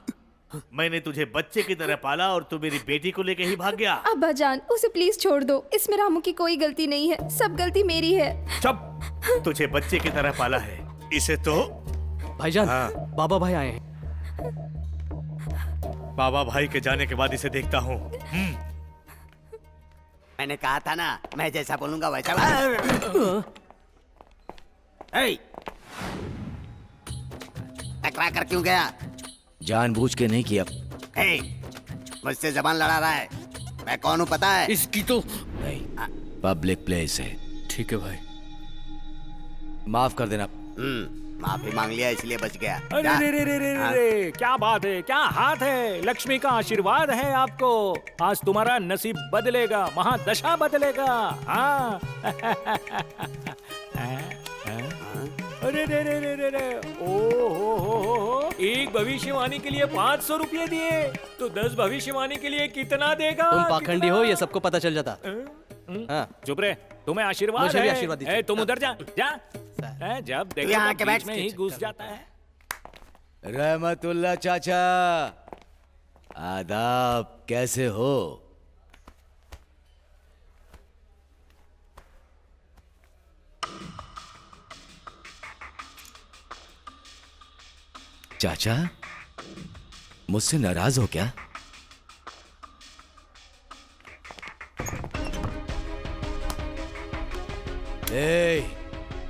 मैंने तुझे बच्चे की तरह पाला और तू मेरी बेटी को लेके ही भाग गया। अब्बा जान, उसे प्लीज छोड़ दो। इसमें रामू की कोई गलती नहीं है, सब गलती मेरी है। चुप, तुझे बच्चे की तरह पाला है, इसे तो। भाईजान, बाबा भाई आए हैं। बाबा भाई के जाने के बाद इसे देखता हूँ। मैंने कहा था ना, मैं जैसा बोलूंगा वैसा। टकरा कर क्यों गया? जानबूझ के नहीं किया। हे, मुझसे जबान लड़ा रहा है। मैं कौन हूँ पता है? इसकी तो पब्लिक प्लेस है। ठीक है भाई, माफ कर देना। माफी मांग लिया इसलिए बच गया। अरे रे रे रे रे रे, क्या बात है, क्या हाथ है। लक्ष्मी का आशीर्वाद है आपको। आज तुम्हारा नसीब बदलेगा, महादशा बदलेगा। हाँ। अरे रे रे रे रे रे, ओ हो। एक भविष्यवाणी के लिए 500 रुपये दिए तो 10 भविष्यवाणी के लिए कितना देगा? तुम पाखंडी हो, ये सबको पता चल जाता। हाँ। चुप रहे, तुम्हें आशीर्वाद मुझे है। भी आशीर्वाद दीजिए। तुम उधर जा। जब देखो यहाँ के बीच बैठ में ही घुस जाता है। रहमतुल्लाह चाचा, आदाब, कैसे हो? चाचा, मुझसे नाराज हो क्या?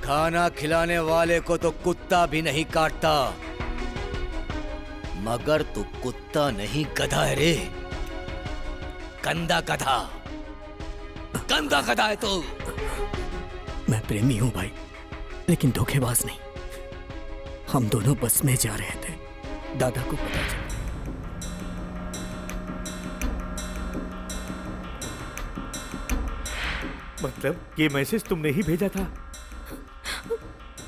खाना खिलाने वाले को तो कुत्ता भी नहीं काटता, मगर तू कुत्ता नहीं गधा है रे। गंदा गधा, गंदा गधा है तू। मैं प्रेमी हूं भाई, लेकिन धोखेबाज नहीं। हम दोनों बस में जा रहे थे, दादा को पता चला। मतलब ये मैसेज तुमने ही भेजा था?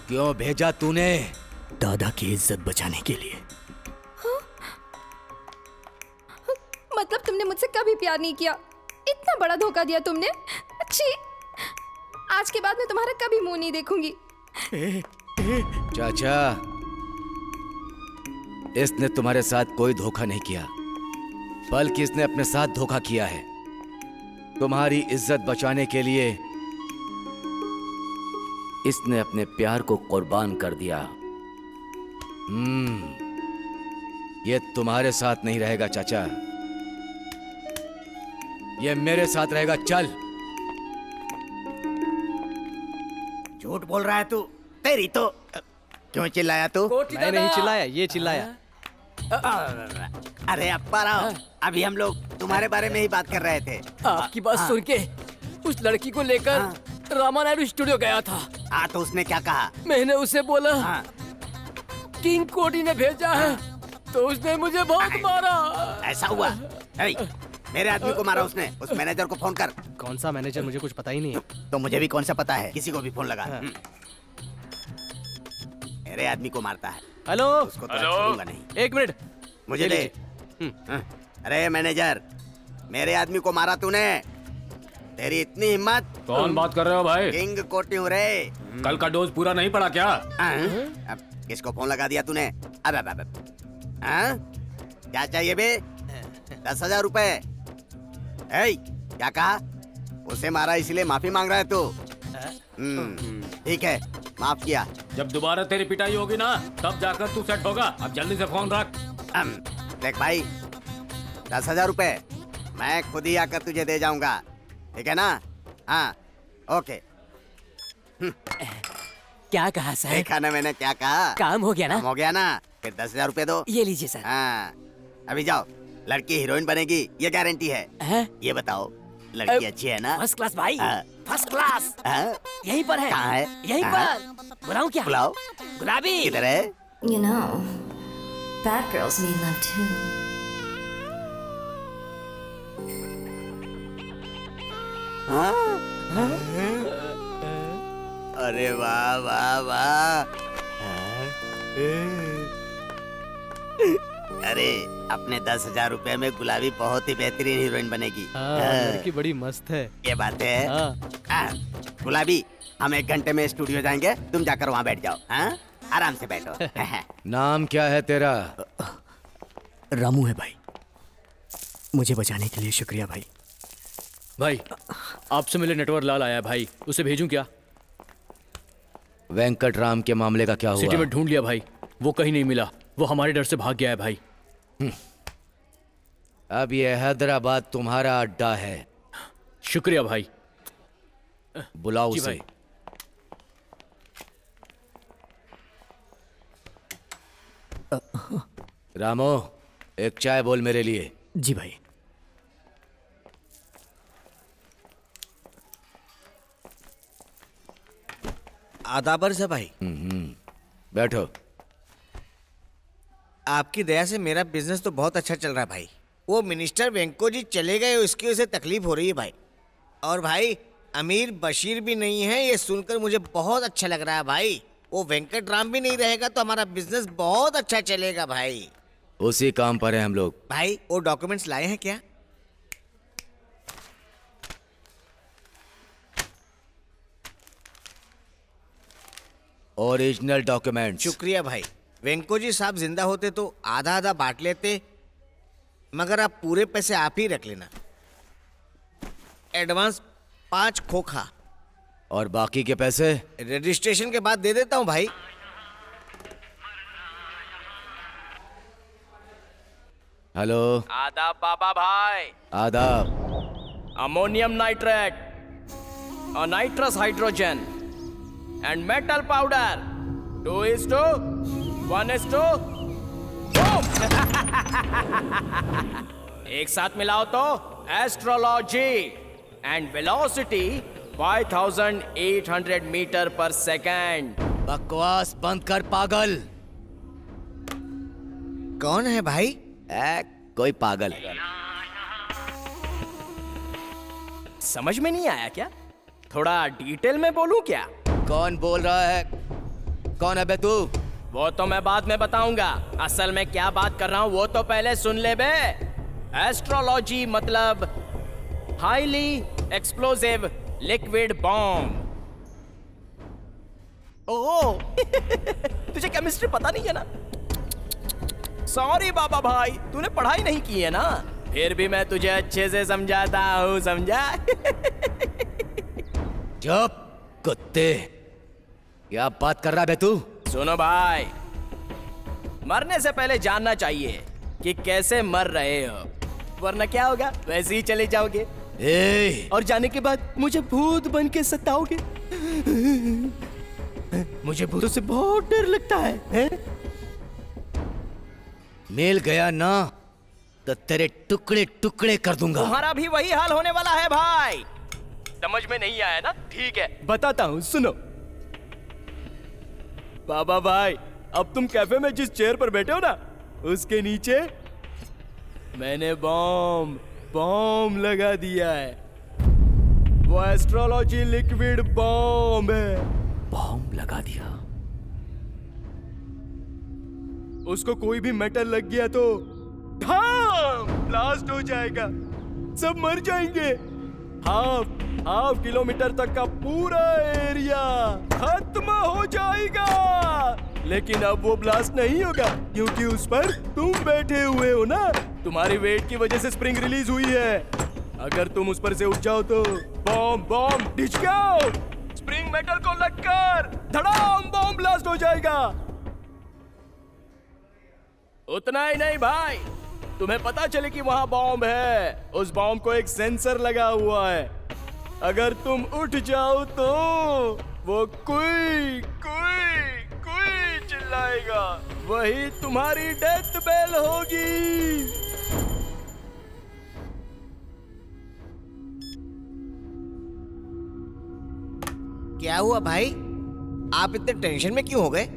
क्यों भेजा तूने? दादा की इज्जत बचाने के लिए। मतलब तुमने मुझसे कभी प्यार नहीं किया, इतना बड़ा धोखा दिया तुमने। अच्छी, आज के बाद मैं तुम्हारा कभी मुंह नहीं देखूंगी। चाचा, इसने तुम्हारे साथ कोई धोखा नहीं किया, बल्कि इसने अपने साथ धोखा किया है। तुम्हारी इज्जत बचाने के लिए इसने अपने प्यार को कुर्बान कर दिया। ये तुम्हारे साथ नहीं रहेगा चाचा, ये मेरे साथ रहेगा। चल। झूठ बोल रहा है तू। तेरी तो क्यों चिल्लाया तू? मैं नहीं चिल्लाया, ये चिल्लाया। अरे अप्पा राव, अभी हम लोग तुम्हारे बारे में ही बात कर रहे थे। आपकी बात सुन के उस लड़की को लेकर रामा नायडू स्टूडियो गया था। तो उसने क्या कहा? मैंने उसे बोला किंग कोटी ने भेजा है, तो उसने मुझे बहुत मारा। ऐसा हुआ? मेरे आदमी को मारा उसने। उस मैनेजर को फोन कर। कौन सा मैनेजर? मुझे कुछ पता ही नहीं है। तो मुझे भी कौन सा पता है, किसी को भी फोन लगा। मेरे आदमी को मारता है। हेलो। उसको तो छोड़ूंगा नहीं। एक मिनट मुझे दे। अरे मैनेजर, मेरे आदमी को मारा तूने। तेरी इतनी हिम्मत? कौन बात कर रहे हो भाई? किंग कोटी हूँ रे। कल का डोज पूरा नहीं पड़ा क्या? अब किसको फोन लगा दिया तूने? अब क्या चाहिए बे? 10,000 रुपए। क्या कहा? उसे मारा इसलिए माफी मांग रहा है तू? ठीक है, माफ किया। जब दोबारा तेरी पिटाई होगी ना, तब जाकर तू सेट होगा। अब जल्दी से फोन रख। देख भाई, 10,000 रुपए मैं खुद ही आकर तुझे दे जाऊंगा, ठीक है ना? हाँ, ओके। क्या कहा सर? देखा ना मैंने क्या कहा? काम हो गया ना? काम हो गया ना? फिर 10,000 रुपए दो। ये लीजिए सर। हाँ, अभी जाओ। लड़की हीरोइन बनेगी, ये गारंटी है। ये बताओ, लड़की अच्छी है ना? फर्स्ट क्लास भाई, फर्स्ट क्लास। यहीं पर है। कहाँ है? यहीं पर। बुलाऊं क्या? बुलाओ। गुलाबी। किधर है? You know, bad girls need love too. अरे वाह वाह वाह। अरे अपने 10,000 रुपए में गुलाबी बहुत ही बेहतरीन हीरोइन बनेगी। लड़की बड़ी मस्त है। ये बात है। गुलाबी, हम 1 घंटे में स्टूडियो जाएंगे, तुम जाकर वहाँ बैठ जाओ। आराम से बैठो। नाम क्या है तेरा? रामू है भाई। मुझे बचाने के लिए शुक्रिया भाई। भाई, आपसे मिले नेटवर्क लाल आया भाई, उसे भेजूं क्या? वेंकट राम के मामले का क्या हुआ? सिटी में ढूंढ लिया भाई, वो कहीं नहीं मिला। वो हमारे डर से भाग गया है भाई। अब ये हैदराबाद तुम्हारा अड्डा है। शुक्रिया भाई। बुलाओ उसे। रामो, एक चाय बोल मेरे लिए। जी भाई। आदाबर से भाई। बैठो। आपकी दया से मेरा बिजनेस तो बहुत अच्छा चल रहा है भाई। वो मिनिस्टर वेंको जी चले गए, उसकी वजह से तकलीफ हो रही है भाई। और भाई अमीर बशीर भी नहीं है, ये सुनकर मुझे बहुत अच्छा लग रहा है भाई। वो वेंकट राम भी नहीं रहेगा तो हमारा बिजनेस बहुत अच्छा चलेगा भाई। उसी काम पर है हम लोग। भाई वो डॉक्यूमेंट्स लाए हैं क्या? Original documents. शुक्रिया भाई। वेंको जी साहब जिंदा होते तो आधा आधा बांट लेते, मगर आप पूरे पैसे आप ही रख लेना। एडवांस 5 खोखा। और बाकी के पैसे रजिस्ट्रेशन के बाद दे देता हूं भाई। हेलो। आदाब बाबा भाई। आदाब। Ammonium nitrate, nitrous hydrogen and metal powder 2:1:2 एक साथ मिलाओ तो एस्ट्रोलॉजी एंड वेलोसिटी 5800 मीटर पर सेकेंड। बकवास बंद कर पागल। कौन है भाई? कोई पागल। समझ में नहीं आया क्या? थोड़ा डिटेल में बोलूं क्या? कौन बोल रहा है? कौन है बे तू? वो तो मैं बाद में बताऊंगा। असल में क्या बात कर रहा हूं वो तो पहले सुन ले बे। एस्ट्रोलॉजी मतलब हाईली एक्सप्लोसिव लिक्विड बॉम्ब। ओह तुझे केमिस्ट्री पता नहीं है ना? सॉरी बाबा भाई, तूने पढ़ाई नहीं की है ना? फिर भी मैं तुझे अच्छे से समझाता हूँ, समझा? चुप कुत्ते। क्या बात कर रहा है बे तू? सुनो भाई, मरने से पहले जानना चाहिए कि कैसे मर रहे हो, वरना क्या होगा? वैसे ही चले जाओगे। और जाने के बाद मुझे भूत बन के सताओगे। मुझे भूतों से बहुत डर लगता है? मिल गया ना तो तेरे टुकड़े टुकड़े कर दूंगा। तुम्हारा भी वही हाल होने वाला है भाई। समझ में नहीं आया ना? ठीक है बताता हूँ, सुनो। बाबा भाई, अब तुम कैफे में जिस चेयर पर बैठे हो ना, उसके नीचे मैंने बॉम्ब लगा दिया है। वो एस्ट्रोलॉजी लिक्विड बॉम्ब है। बॉम्ब लगा दिया? उसको कोई भी मेटल लग गया तो ब्लास्ट हो जाएगा, सब मर जाएंगे। हाफ किलोमीटर तक का पूरा एरिया खत्म हो जाएगा। लेकिन अब वो ब्लास्ट नहीं होगा क्योंकि उस पर तुम बैठे हुए हो ना। तुम्हारी वेट की वजह से स्प्रिंग रिलीज हुई है। अगर तुम उस पर से उठ जाओ तो बॉम्ब डिच जाओ, स्प्रिंग मेटल को लगकर धड़ाम बॉम्ब ब्लास्ट हो जाएगा। उतना ही नहीं भाई, तुम्हें पता चले कि वहां बॉम्ब है, उस बॉम्ब को एक सेंसर लगा हुआ है। अगर तुम उठ जाओ तो वो कुई चिल्लाएगा, वही तुम्हारी डेथ बेल होगी। क्या हुआ भाई? आप इतने टेंशन में क्यों हो गए?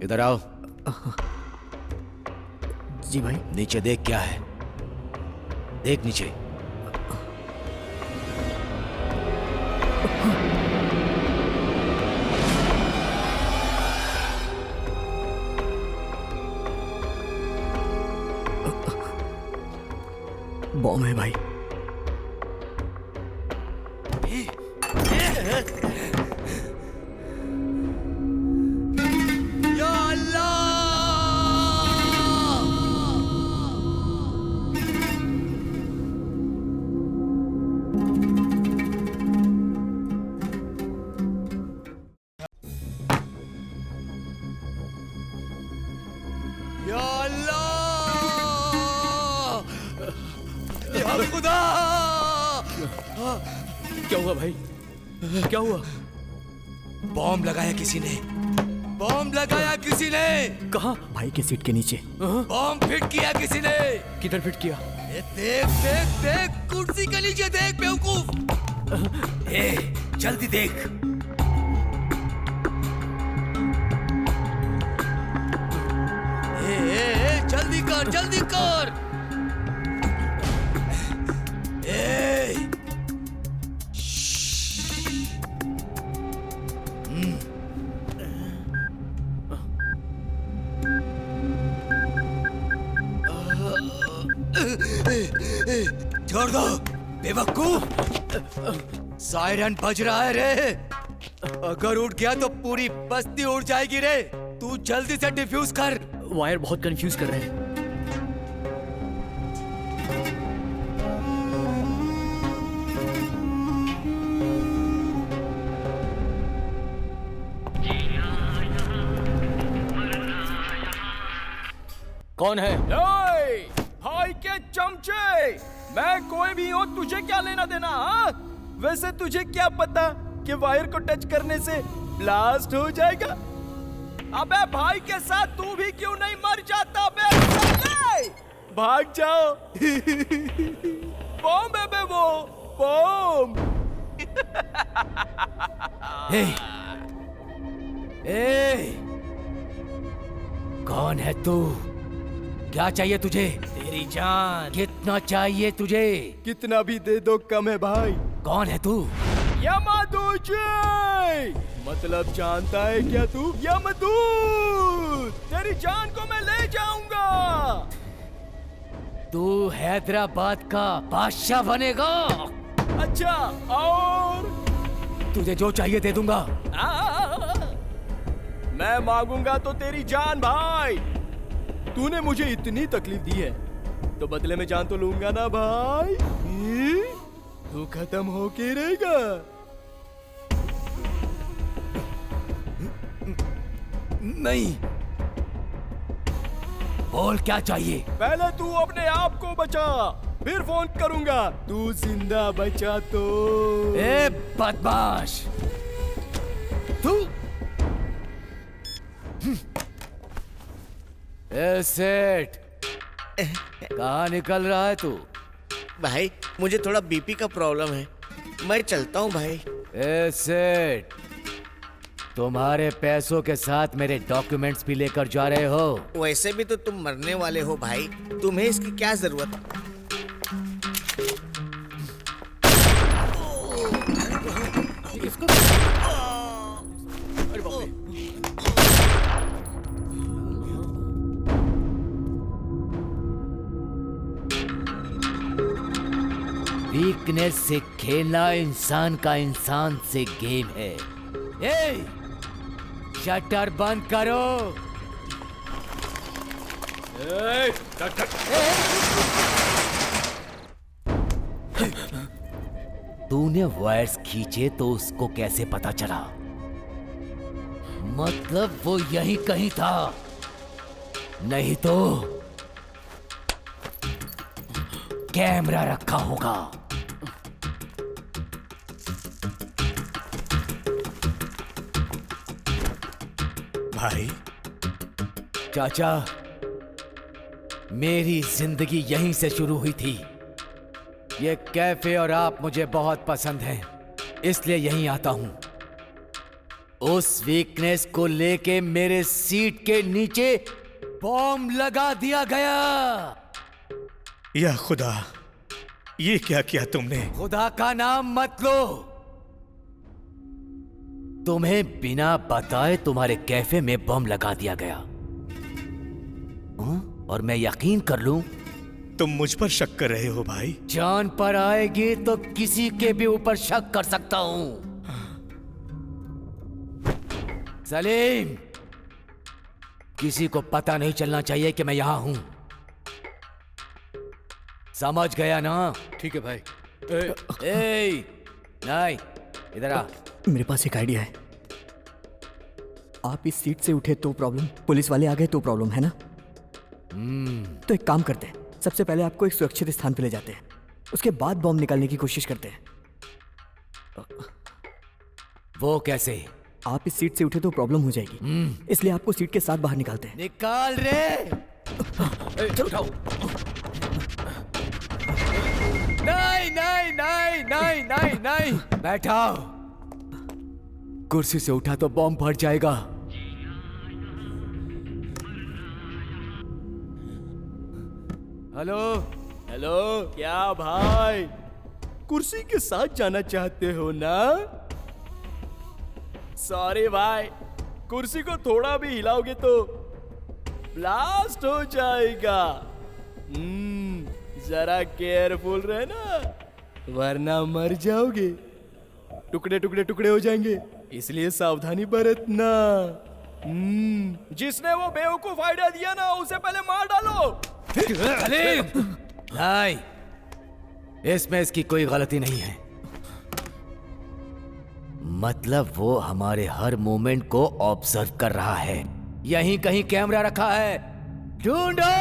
इधर आओ। जी भाई। नीचे देख, क्या है? देख नीचे। बॉम्ब है भाई। खुदा! क्या हुआ भाई? क्या हुआ? बॉम्ब लगाया किसी ने। बॉम्ब लगाया किसी ने। कहाँ? भाई के सीट के नीचे। बॉम्ब फिट किया किसी ने। किधर फिट किया? देख देख देख, कुर्सी के नीचे देख बेवकूफ। जल्दी देख। जल्दी कर, जल्दी कर। छोड़ दो बेवकूफ। सायरन बज रहा है रे। अगर उठ गया तो पूरी बस्ती उड़ जाएगी रे। तू जल्दी से डिफ्यूज कर। वायर बहुत कंफ्यूज कर रहे हैं। कौन है? भाई के चमचे। मैं कोई भी हूँ, तुझे क्या लेना देना? हाँ? वैसे तुझे क्या पता कि वायर को टच करने से ब्लास्ट हो जाएगा? अबे भाई के साथ तू भी क्यों नहीं मर जाता? बे भाग जाओ। बॉम्ब है बे वो, बॉम्ब। कौन है तू? क्या चाहिए तुझे? तेरी जान। कितना चाहिए तुझे? कितना भी दे दो कम है भाई। कौन है तू? यमदूत। मतलब जानता है क्या तू? यमदूत। तेरी जान को मैं ले जाऊंगा। तू हैदराबाद का बादशाह बनेगा। अच्छा, और तुझे जो चाहिए दे दूंगा। मैं मांगूंगा तो तेरी जान भाई। तूने मुझे इतनी तकलीफ दी है तो बदले में जान तो लूंगा ना भाई। तू खत्म होके रहेगा। नहीं। बोल क्या चाहिए? पहले तू अपने आप को बचा, फिर फोन करूंगा। तू जिंदा बचा तो। ए बदमाश, तू सेठ कहाँ निकल रहा है तू? भाई मुझे थोड़ा बीपी का प्रॉब्लम है, मैं चलता हूँ भाई। सेठ, तुम्हारे पैसों के साथ मेरे डॉक्यूमेंट्स भी लेकर जा रहे हो? वैसे भी तो तुम मरने वाले हो भाई, तुम्हें इसकी क्या जरूरत? वीकनेस से खेलना इंसान का इंसान से गेम है। शटर बंद करो। तूने वायर्स खींचे तो उसको कैसे पता चला? मतलब वो यहीं कहीं था, नहीं तो कैमरा रखा होगा। भाई चाचा, मेरी जिंदगी यहीं से शुरू हुई थी। ये कैफे और आप मुझे बहुत पसंद हैं, इसलिए यहीं आता हूं। उस वीकनेस को लेके मेरे सीट के नीचे बॉम्ब लगा दिया गया। या खुदा, ये क्या किया तुमने? खुदा का नाम मत लो। तुम्हें बिना बताए तुम्हारे कैफे में बम लगा दिया गया। और मैं यकीन कर लूं? तुम मुझ पर शक कर रहे हो भाई? जान पर आएगी तो किसी के भी ऊपर शक कर सकता हूं। सलीम, किसी को पता नहीं चलना चाहिए कि मैं यहां हूं। समझ गया ना? ठीक है भाई। नहीं, इधर आ। मेरे पास एक आइडिया है। आप इस सीट से उठे तो प्रॉब्लम, पुलिस वाले आ गए तो प्रॉब्लम है ना? तो एक काम करते हैं, सबसे पहले आपको एक सुरक्षित स्थान पे ले जाते हैं, उसके बाद बॉम्ब निकालने की कोशिश करते हैं। वो कैसे? आप इस सीट से उठे तो प्रॉब्लम हो जाएगी, इसलिए आपको सीट के साथ बाहर निकालते हैं। निकाल रे। चलो। नहीं नहीं नहीं नहीं नहीं नहीं, बैठाओ। कुर्सी से उठा तो बॉम्ब फट जाएगा। हेलो हेलो, क्या भाई कुर्सी के साथ जाना चाहते हो ना? सॉरी भाई, कुर्सी को थोड़ा भी हिलाओगे तो ब्लास्ट हो जाएगा। जरा केयरफुल रहना, वरना मर जाओगे, टुकड़े टुकड़े टुकड़े हो जाएंगे, इसलिए सावधानी बरतना। जिसने वो बेवकूफ आइडिया दिया ना, उसे पहले मार डालो। नहीं, इसमें इसकी कोई गलती नहीं है। मतलब वो हमारे हर मूवमेंट को ऑब्जर्व कर रहा है। यहीं कहीं कैमरा रखा है, ढूंढो।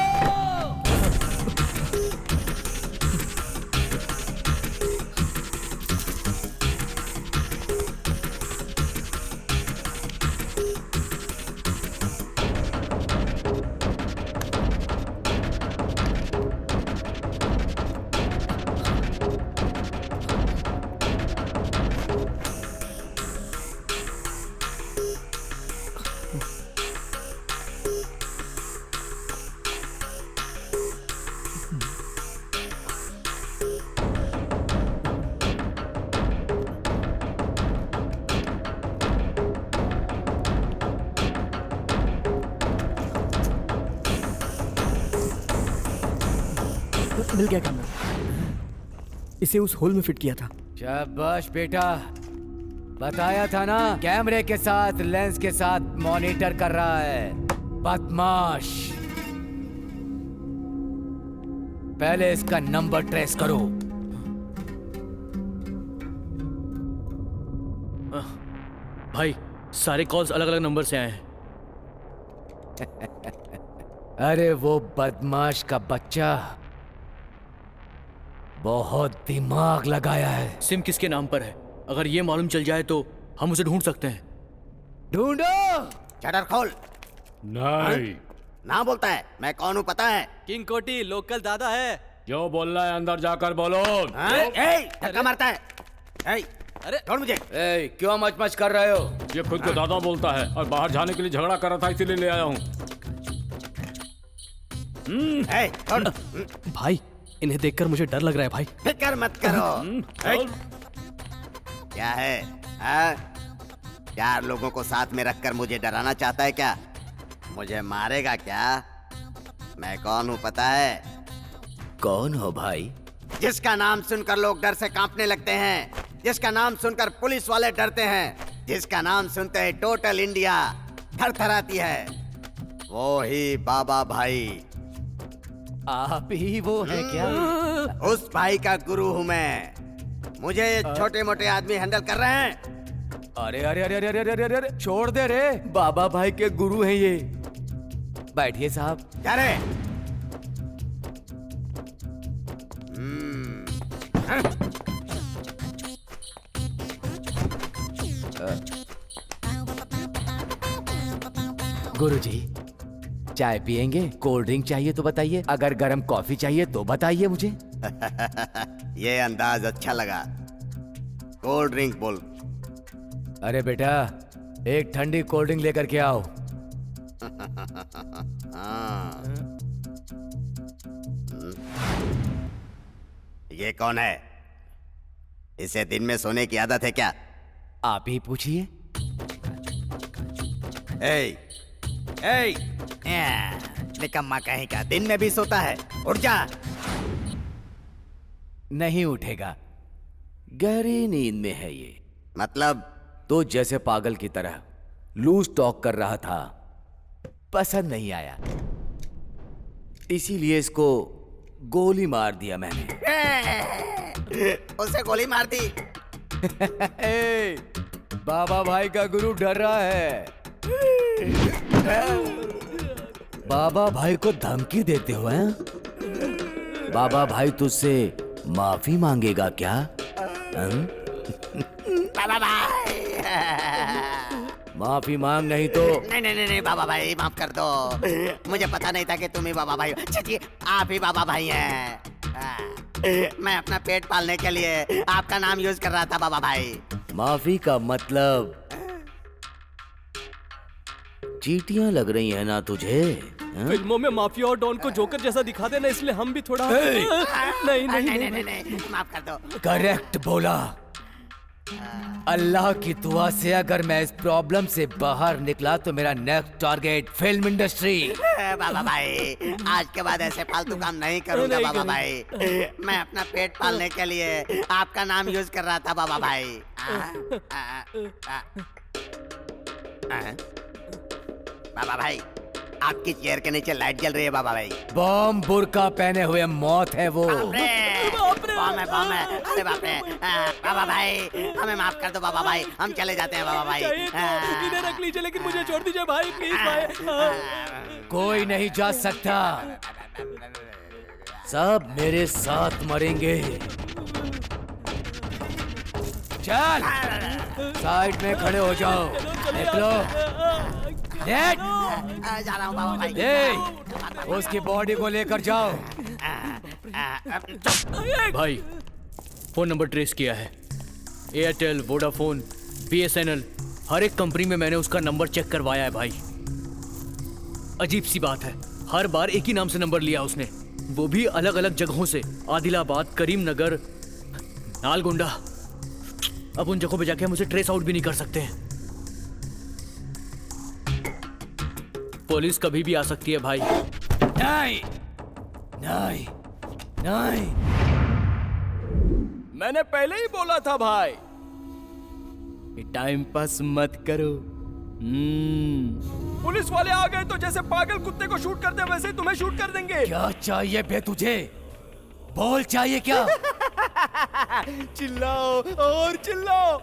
मिल गया कैमरा, इसे उस होल में फिट किया था। शाबाश बेटा, बताया था ना, कैमरे के साथ लेंस के साथ मॉनिटर कर रहा है, बदमाश। पहले इसका नंबर ट्रेस करो। भाई सारे कॉल्स अलग अलग नंबर से आए हैं। अरे वो बदमाश का बच्चा बहुत दिमाग लगाया है। सिम किसके नाम पर है? अगर ये मालूम चल जाए तो हम उसे ढूंढ सकते हैं। ढूंढो। शटर खोल। नहीं। ना बोलता है, मैं कौन हूँ पता है? किंग कोटी लोकल दादा है। जो बोलना है अंदर जाकर बोलो। धक्का मारता है। अरे छोड़ मुझे। क्यों मच कर रहे हो? ये खुद को दादा बोलता है और बाहर जाने के लिए झगड़ा कर रहा था, इसीलिए ले आया हूँ। भाई इन्हें देखकर मुझे डर लग रहा है भाई। फिक्र मत करो। क्या है? चार लोगों को साथ में रखकर मुझे डराना चाहता है क्या? मुझे मारेगा क्या? मैं कौन हूँ पता है? कौन हो भाई? जिसका नाम सुनकर लोग डर से कांपने लगते हैं, जिसका नाम सुनकर पुलिस वाले डरते हैं, जिसका नाम सुनते ही टोटल इंडिया थरथराती है, वो ही बाबा भाई। आप ही वो है क्या? उस भाई का गुरु हूँ मैं। मुझे ये छोटे मोटे आदमी हैंडल कर रहे हैं। अरे अरे अरे अरे अरे अरे अरे, छोड़ दे रे, बाबा भाई के गुरु हैं ये। बैठिए साहब। क्या रे? गुरुजी, चाय पियेंगे? कोल्ड ड्रिंक चाहिए तो बताइए, अगर गर्म कॉफी चाहिए तो बताइए मुझे। ये अंदाज अच्छा लगा। कोल्ड ड्रिंक बोल। अरे बेटा, एक ठंडी कोल्ड ड्रिंक लेकर के आओ। ये कौन है? इसे दिन में सोने की आदत है क्या? आप ही पूछिए। निकम्मा कहीं का, दिन में भी सोता है। उठ जा। नहीं उठेगा, गहरी नींद में है ये। मतलब? तो जैसे पागल की तरह लूज टॉक कर रहा था, पसंद नहीं आया, इसीलिए इसको गोली मार दिया मैंने। उसे गोली मार दी। बाबा भाई का गुरु डर रहा है। बाबा भाई को धमकी देते हो हैं? बाबा भाई तुझसे माफी मांगेगा क्या? बाबा भाई माफी मांग, नहीं तो नहीं बाबा भाई माफ कर दो। मुझे पता नहीं था कि तुम ही बाबा भाई हो। जी आप ही बाबा भाई हैं। मैं अपना पेट पालने के लिए आपका नाम यूज कर रहा था बाबा भाई। माफी का मतलब चीटियां लग रही है ना तुझे? फिल्मों में माफिया और डॉन को जोकर जैसा दिखा देना, इसलिए हम भी थोड़ा नहीं माफ कर दो। करेक्ट बोला। अल्लाह की दुआ से अगर मैं इस प्रॉब्लम से बाहर निकला तो मेरा नेक्स्ट टारगेट फिल्म इंडस्ट्री। बाबा भाई आज के बाद ऐसे फालतू काम नहीं करूंगा बाबा भाई। मैं अपना पेट पालने के लिए आपका नाम यूज कर रहा था बाबा भाई। बाबा भाई आपकी चेयर के नीचे लाइट जल रही है बाबा भाई। बॉम्ब बुर्का पहने हुए मौत है वो। बॉम्ब है। अरे बाप रे बाबा भाई हमें माफ कर दो बाबा भाई, हम चले जाते हैं बाबा भाई। इन्हें रख लीजिए लेकिन मुझे छोड़ दीजिए भाई, प्लीज भाई। कोई नहीं जा सकता, सब मेरे साथ मरेंगे। चल साइड में खड़े हो जाओ, निकलो। जा रहा हूँ बाबा भाई। उसकी बॉडी को लेकर जाओ। भाई फोन नंबर ट्रेस किया है। एयरटेल, वोडाफोन, BSNL, हर एक कंपनी में मैंने उसका नंबर चेक करवाया है भाई। अजीब सी बात है, हर बार एक ही नाम से नंबर लिया उसने, वो भी अलग अलग जगहों से। आदिलाबाद, करीमनगर, नालगोंडा। अब उन जगहों पे जाके हम उसे ट्रेस आउट भी नहीं कर सकते हैं। पुलिस कभी भी आ सकती है भाई। नहीं नहीं नहीं, मैंने पहले ही बोला था भाई। टाइम पास मत करो। पुलिस वाले आ गए तो जैसे पागल कुत्ते को शूट करते वैसे ही तुम्हें शूट कर देंगे। क्या चाहिए बे तुझे? बोल चाहिए क्या? चिल्लाओ और चिल्लाओ।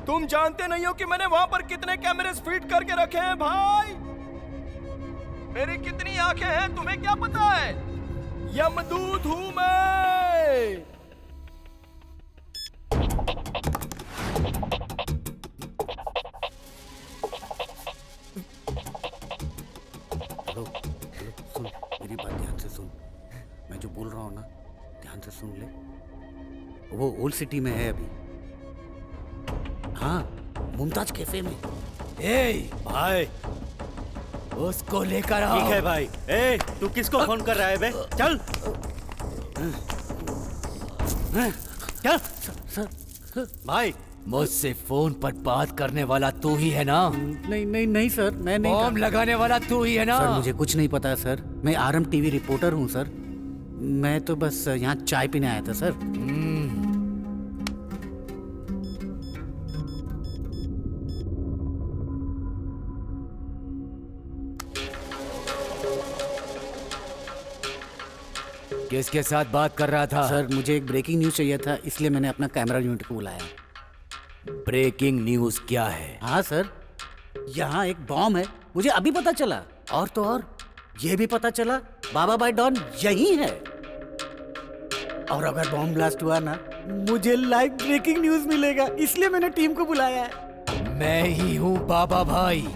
तुम जानते नहीं हो कि मैंने वहां पर कितने कैमरे फिट करके रखे हैं भाई। मेरी कितनी आंखें हैं तुम्हें क्या पता है? यमदूत हूं मैं। हेलो सुन, मेरी बात ध्यान से सुन। मैं जो बोल रहा हूँ ना ध्यान से सुन ले। वो ओल्ड सिटी में है अभी। हाँ, मुमताज कैफे में। भाई उसको लेकर आओ। ठीक है भाई। तू किसको फोन कर रहा है बे? चल सर भाई, मुझसे फोन पर बात करने वाला तू ही है ना? नहीं सर, मैं नहीं। बॉम्ब लगाने वाला तू ही है ना? सर मुझे कुछ नहीं पता सर, मैं RM TV रिपोर्टर हूँ सर। मैं तो बस यहाँ चाय पीने आया था सर। किसके साथ बात कर रहा था? सर मुझे एक ब्रेकिंग न्यूज चाहिए था, इसलिए मैंने अपना कैमरा यूनिट को बुलाया। ब्रेकिंग न्यूज क्या है? हाँ सर, यहाँ एक बॉम्ब है, मुझे अभी पता चला। और तो और ये भी पता चला बाबा भाई डॉन यही है। और अगर बॉम्ब ब्लास्ट हुआ ना, मुझे लाइव ब्रेकिंग न्यूज मिलेगा, इसलिए मैंने टीम को बुलाया है। मैं ही हूँ बाबा भाई।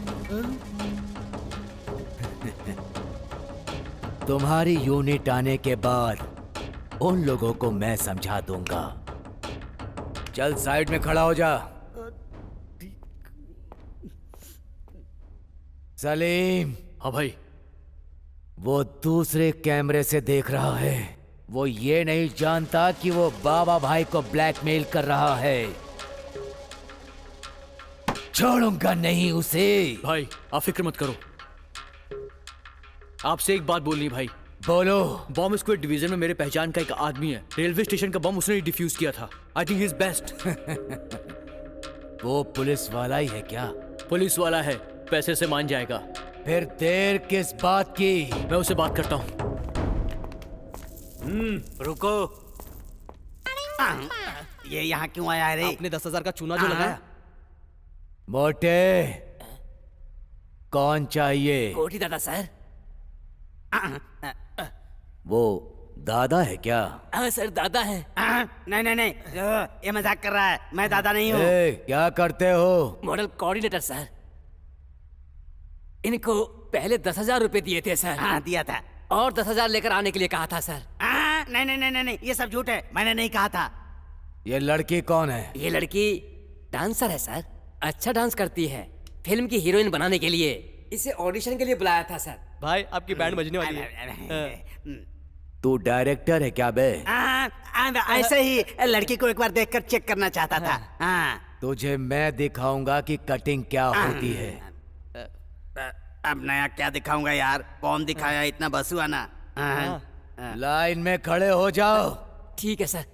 तुम्हारी यूनिट आने के बाद उन लोगों को मैं समझा दूंगा। चल साइड में खड़ा हो जा। सलीम। हाँ भाई। वो दूसरे कैमरे से देख रहा है। वो ये नहीं जानता कि वो बाबा भाई को ब्लैकमेल कर रहा है। छोड़ूंगा नहीं उसे। भाई आप फिक्र मत करो, आपसे एक बात बोलनी भाई। बोलो। बॉम्ब स्क्वाड डिवीजन में मेरे पहचान का एक आदमी है। रेलवे स्टेशन का बम उसने ही डिफ्यूज किया था। I think he is best. वो पुलिस वाला ही है क्या? पुलिस वाला है, पैसे से मान जाएगा। फिर देर किस बात की? मैं उससे बात करता हूँ। रुको। ये यहाँ क्यों आया रे? आपने 10,000 का चूना जो लगाया। मोटे कौन चाहिए? कोठी दादा सर। वो दादा है क्या? हाँ सर, दादा है। नहीं नहीं नहीं, ये मजाक कर रहा है, मैं दादा नहीं हूँ। क्या करते हो? Model coordinator sir. इनको पहले 10,000 रुपए दिए थे सर। हाँ दिया था। और 10,000 लेकर आने के लिए कहा था सर। नहीं नहीं नहीं नहीं, ये सब झूठ है, मैंने नहीं कहा था। ये लड़की कौन है? ये लड़की डांसर है सर, अच्छा डांस करती है। फिल्म की हीरोइन बनाने के लिए इसे ऑडिशन के लिए बुलाया था सर। भाई आपकी बैंड बजने वाली है। तू डायरेक्टर है क्या बे? ऐसे ही लड़की को एक बार देखकर चेक करना चाहता था। तुझे मैं दिखाऊंगा कि कटिंग क्या होती है। अब नया क्या दिखाऊंगा यार, कौन दिखाया इतना बसुआना। लाइन में खड़े हो जाओ। ठीक है सर।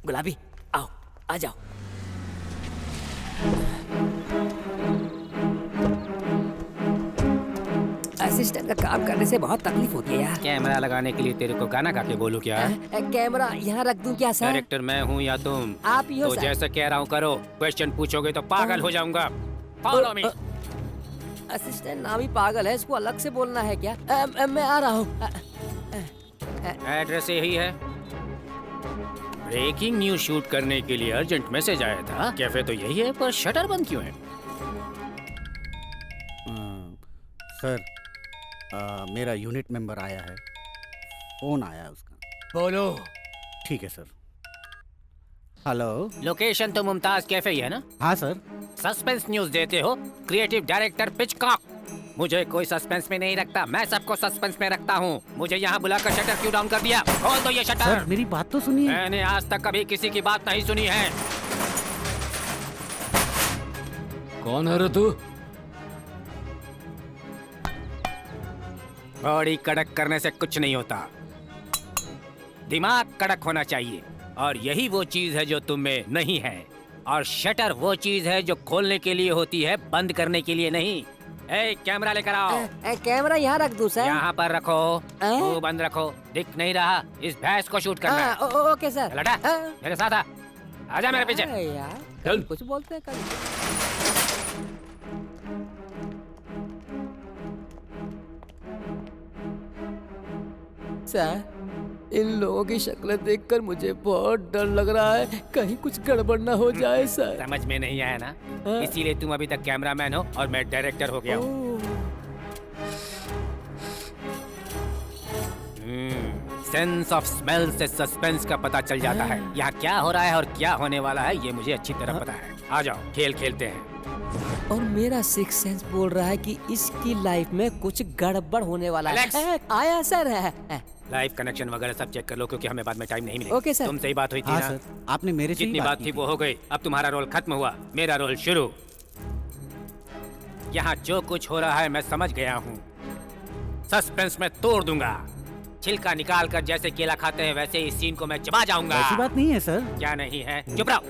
गुलाबी आओ, आ जाओ। असिस्टेंट का काम करने से बहुत तकलीफ होती है यार। कैमरा लगाने के लिए तेरे को गाना गा के बोलूं क्या? कैमरा यहाँ रख दूं क्या सर? डायरेक्टर मैं हूँ या तुम? आप ही हो तो सर। जैसा कह रहा हूँ करो, क्वेश्चन पूछोगे तो पागल हो जाऊंगा। Follow me. असिस्टेंट नाम ही पागल है, इसको अलग से बोलना है क्या? मैं आ रहा हूँ। एड्रेस यही है। ब्रेकिंग न्यूज शूट करने के लिए अर्जेंट मैसेज आया था। कैफे तो यही है, पर शटर बंद क्यों है? सर, मेरा यूनिट मेंबर आया है, फोन आया है उसका। बोलो। ठीक है सर। हेलो। लोकेशन तो मुमताज कैफे ही है ना? हाँ सर। सस्पेंस न्यूज देते हो? Creative director Pitchcock. मुझे कोई सस्पेंस में नहीं रखता, मैं सबको सस्पेंस में रखता हूँ। मुझे यहाँ बुलाकर शटर क्यों डाउन कर दिया? खोल दो ये शटर। सर मेरी बात तो सुनिए। मैंने आज तक कभी किसी की बात नहीं सुनी है। कौन है रे तू? बॉडी कड़क करने से कुछ नहीं होता, दिमाग कड़क होना चाहिए, और यही वो चीज है जो तुम में नहीं है। और शटर वो चीज है जो खोलने के लिए होती है, बंद करने के लिए नहीं। ए, कैमरा लेकर आओ। कैमरा यहाँ रख दूं सर? यहाँ पर रखो, मुंह बंद रखो, दिख नहीं रहा। इस भैंस को शूट करना है। Okay sir. लटा, मेरे साथ आ, आजा मेरे पीछे। यार कल कुछ बोलते हैं कल। सर, इन लोगों की शक्लें देखकर मुझे बहुत डर लग रहा है, कहीं कुछ गड़बड़ ना हो जाए सर। समझ में नहीं आया ना? इसीलिए तुम अभी तक कैमरामैन हो और मैं डायरेक्टर हो गया हूँ। सेंस ऑफ स्मेल से सस्पेंस का पता चल जाता है। यहाँ क्या हो रहा है और क्या होने वाला है ये मुझे अच्छी तरह पता है। आ जाओ, खेल खेलते हैं। और मेरा सिक्स सेंस बोल रहा है कि इसकी लाइफ में कुछ गड़बड़ होने वाला है। आया सर है। लाइव कनेक्शन वगैरह सब चेक कर लो, क्योंकि हमें बाद में टाइम नहीं मिलेगा। Okay sir. तुमसे ही बात हुई थी हाँ ना? सर, आपने मेरे से जितनी बात थी वो हो गई। अब तुम्हारा रोल खत्म हुआ, मेरा रोल शुरू। यहाँ जो कुछ हो रहा है मैं समझ गया हूँ। सस्पेंस में तोड़ दूंगा, छिलका निकाल कर जैसे केला खाते हैं वैसे इस सीन को मैं चबा जाऊंगा। ऐसी बात नहीं है सर। क्या नहीं है? चुप रहो,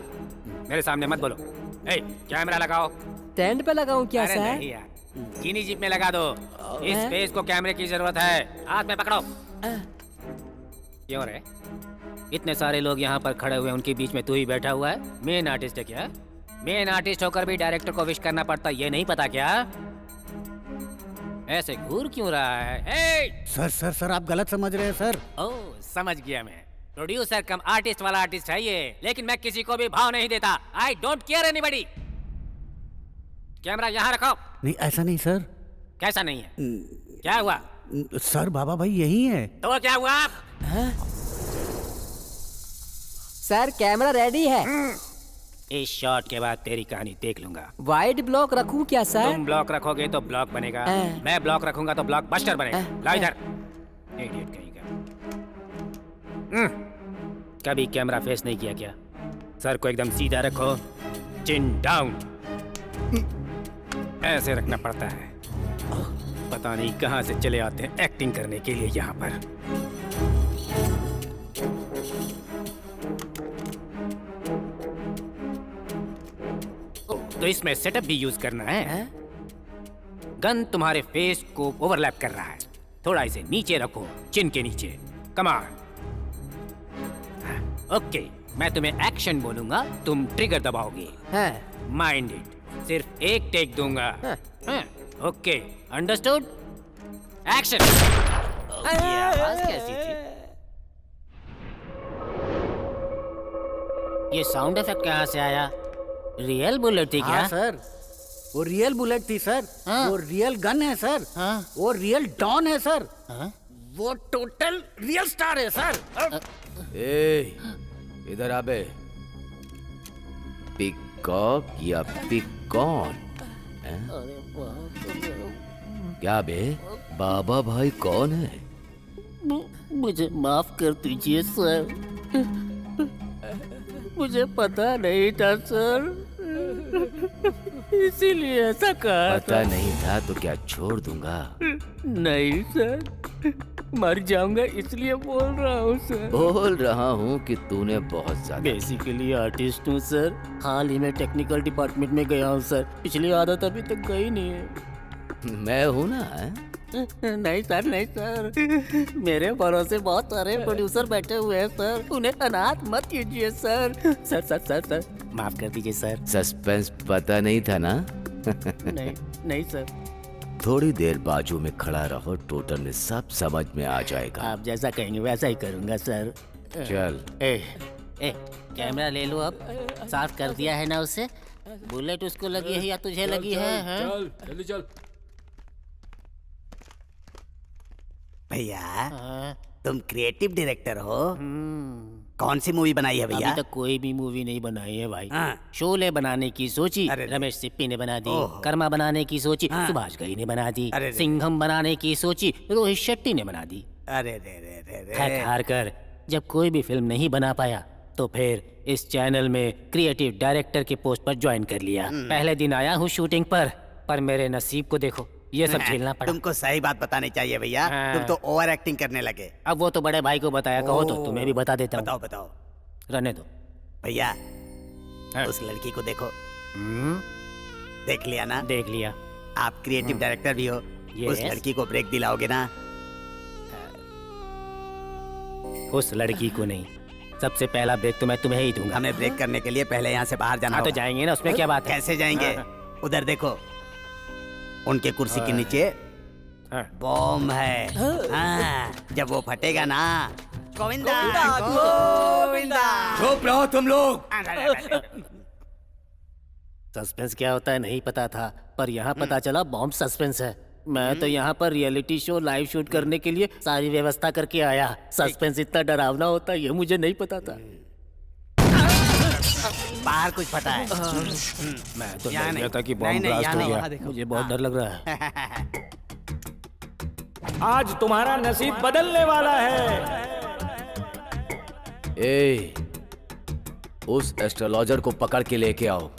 मेरे सामने मत बोलो। ए, कैमरा लगाओ। स्टैंड पे लगाऊं क्या अरे सर? नहीं यार, चीनी जीप में लगा दो। इस फेस को कैमरे की जरूरत है। हाथ में पकड़ो। क्यों रे? इतने सारे लोग यहाँ पर खड़े हुए, उनके बीच में तू ही बैठा हुआ है। मेन आर्टिस्ट है क्या? मेन आर्टिस्ट होकर भी डायरेक्टर को विश करना पड़ता, ये नहीं पता क्या? ऐसे घूर क्यों रहा है? ए! सर आप गलत समझ रहे हैं सर। ओह, समझ गया मैं। प्रोड्यूसर कम आर्टिस्ट वाला आर्टिस्ट है ये, लेकिन मैं किसी को भी भाव नहीं देता। I don't care anybody. Camera यहाँ रखो। नहीं ऐसा नहीं सर। कैसा नहीं है? क्या हुआ? सर बाबा भाई यही है। तो क्या हुआ? सर कैमरा रेडी है। इस शॉट के बाद तेरी कहानी देख लूंगा। वाइड ब्लॉक रखूं क्या सर? तुम ब्लॉक रखोगे तो ब्लॉक बनेगा, मैं ब्लॉक रखूंगा तो ब्लॉक बस्टर बनेगा। ला इधर, इडियट कहीं का। कभी कैमरा फेस नहीं किया क्या? सर को एकदम सीधा रखो, चिन डाउन। ऐसे रखना पड़ता है। पता नहीं कहां से चले आते हैं एक्टिंग करने के लिए यहाँ पर। तो इसमें सेटअप भी यूज करना है। गन तुम्हारे फेस को ओवरलैप कर रहा है, थोड़ा इसे नीचे रखो, चिन के नीचे। कमान। ओके, मैं तुम्हें एक्शन बोलूंगा, तुम ट्रिगर दबाओगे। Mind it. सिर्फ एक टेक दूंगा। Okay, understood? एक्शन। ये आवाज कैसी थी? ये साउंड इफेक्ट कहाँ से आया? रियल बुलेट थी क्या? हाँ सर, वो रियल बुलेट थी सर। हाँ? वो रियल गन है सर। हाँ? वो रियल डॉन है सर। हाँ? वो टोटल रियल स्टार है सर। ए, इधर आ बे। पिकॉक या पिकॉन? अरे बाप रे। क्या बे, बाबा भाई कौन है? मुझे माफ कर दीजिए सर, मुझे पता नहीं था सर, इसीलिए ऐसा कहा पता था। नहीं था तो क्या छोड़ दूंगा? नहीं सर, मर जाऊंगा इसलिए बोल रहा हूँ सर। बोल रहा हूँ कि तूने बहुत ज्यादा। बेसिकली आर्टिस्ट हूँ सर, हाल ही में टेक्निकल डिपार्टमेंट में गया हूँ सर, पिछली आदत अभी तक गई नहीं है। मैं हूँ ना? नहीं सर, नहीं सर, मेरे भरोसे बहुत सारे प्रोड्यूसर बैठे हुए हैं सर, उन्हें अनाथ मत कीजिए sir. Sir sir sir sir माफ कर दीजिए सर। सस्पेंस पता नहीं था ना? नहीं नहीं सर। थोड़ी देर बाजू में खड़ा रहो, टोटल में सब समझ में आ जाएगा। आप जैसा कहेंगे वैसा ही करूंगा सर। चल। ए कैमरा ले लो, अब साफ कर दिया है ना उसे। बुलेट उसको लगी है या तुझे लगी है? चल जल्दी चल। भैया तुम क्रिएटिव डायरेक्टर हो, कौन सी मूवी बनाई है भैया? अभी तक कोई भी मूवी नहीं बनाई है भाई। शोले बनाने की सोची, रमेश सिप्पी ने बना दी। कर्मा बनाने की सोची, सुभाष घई ने बना दी। सिंघम बनाने की सोची, रोहित शेट्टी ने बना दी। अरे रे रे रे रे। थक हार कर जब कोई भी फिल्म नहीं बना पाया तो फिर इस चैनल में क्रिएटिव डायरेक्टर के पोस्ट पर ज्वाइन कर लिया। पहले दिन आया हूँ शूटिंग पर मेरे नसीब को देखो, ये सब झेलना पड़ा। तुमको सही बात बतानी चाहिए भैया, तुम तो ओवर एक्टिंग करने लगे। अब वो तो बड़े भाई को बताया, कहो तो तुम्हें भी बता देता हूँ। बताओ बताओ। रहने दो भैया, उस लड़की को देखो। देख लिया ना? देख लिया। आप क्रिएटिव डायरेक्टर भी हो, उस लड़की को ब्रेक दिलाओगे ना? उस लड़की को नहीं, सबसे पहला ब्रेक तो मैं तुम्हें ही दूंगा। हमें ब्रेक करने के लिए पहले यहाँ से बाहर जाना तो जाएंगे ना, उसमें क्या बात है? कैसे जाएंगे? उधर देखो, उनके कुर्सी के नीचे बॉम्ब है। जब वो फटेगा ना, गोविंदा गोविंदा। चुप रहो तुम लोग। सस्पेंस क्या होता है नहीं पता था, पर यहाँ पता चला बॉम्ब सस्पेंस है। मैं तो यहाँ पर रियलिटी शो लाइव शूट करने के लिए सारी व्यवस्था करके आया। सस्पेंस इतना डरावना होता है ये मुझे नहीं पता था। बाहर कुछ फटा है। मैं तो डर गया था कि बॉम्ब ब्लास्ट हो गया, मुझे बहुत डर लग रहा है। आज तुम्हारा नसीब बदलने वाला है। ए, उस एस्ट्रोलॉजर को पकड़ के लेके आओ।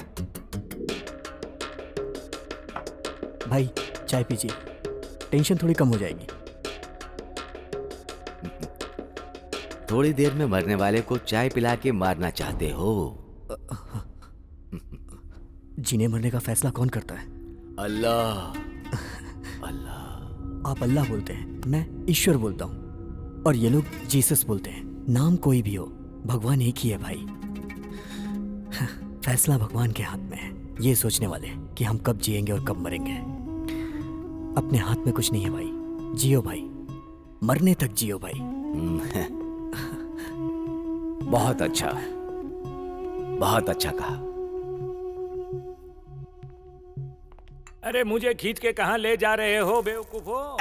भाई चाय पीजिए, टेंशन थोड़ी कम हो जाएगी। थोड़ी देर में मरने वाले को चाय पिला के मारना चाहते हो? जीने मरने का फैसला कौन करता है? अल्लाह। आप अल्लाह बोलते हैं, मैं ईश्वर बोलता हूँ, और ये लोग जीसस बोलते हैं। नाम कोई भी हो, भगवान एक ही है भाई। फैसला भगवान के हाथ में है। ये सोचने वाले कि हम कब जिएंगे और कब मरेंगे, अपने हाथ में कुछ नहीं है भाई। जियो भाई, मरने तक जियो भाई। बहुत अच्छा, बहुत अच्छा कहा। अरे मुझे खींच के कहाँ ले जा रहे हो बेवकूफो?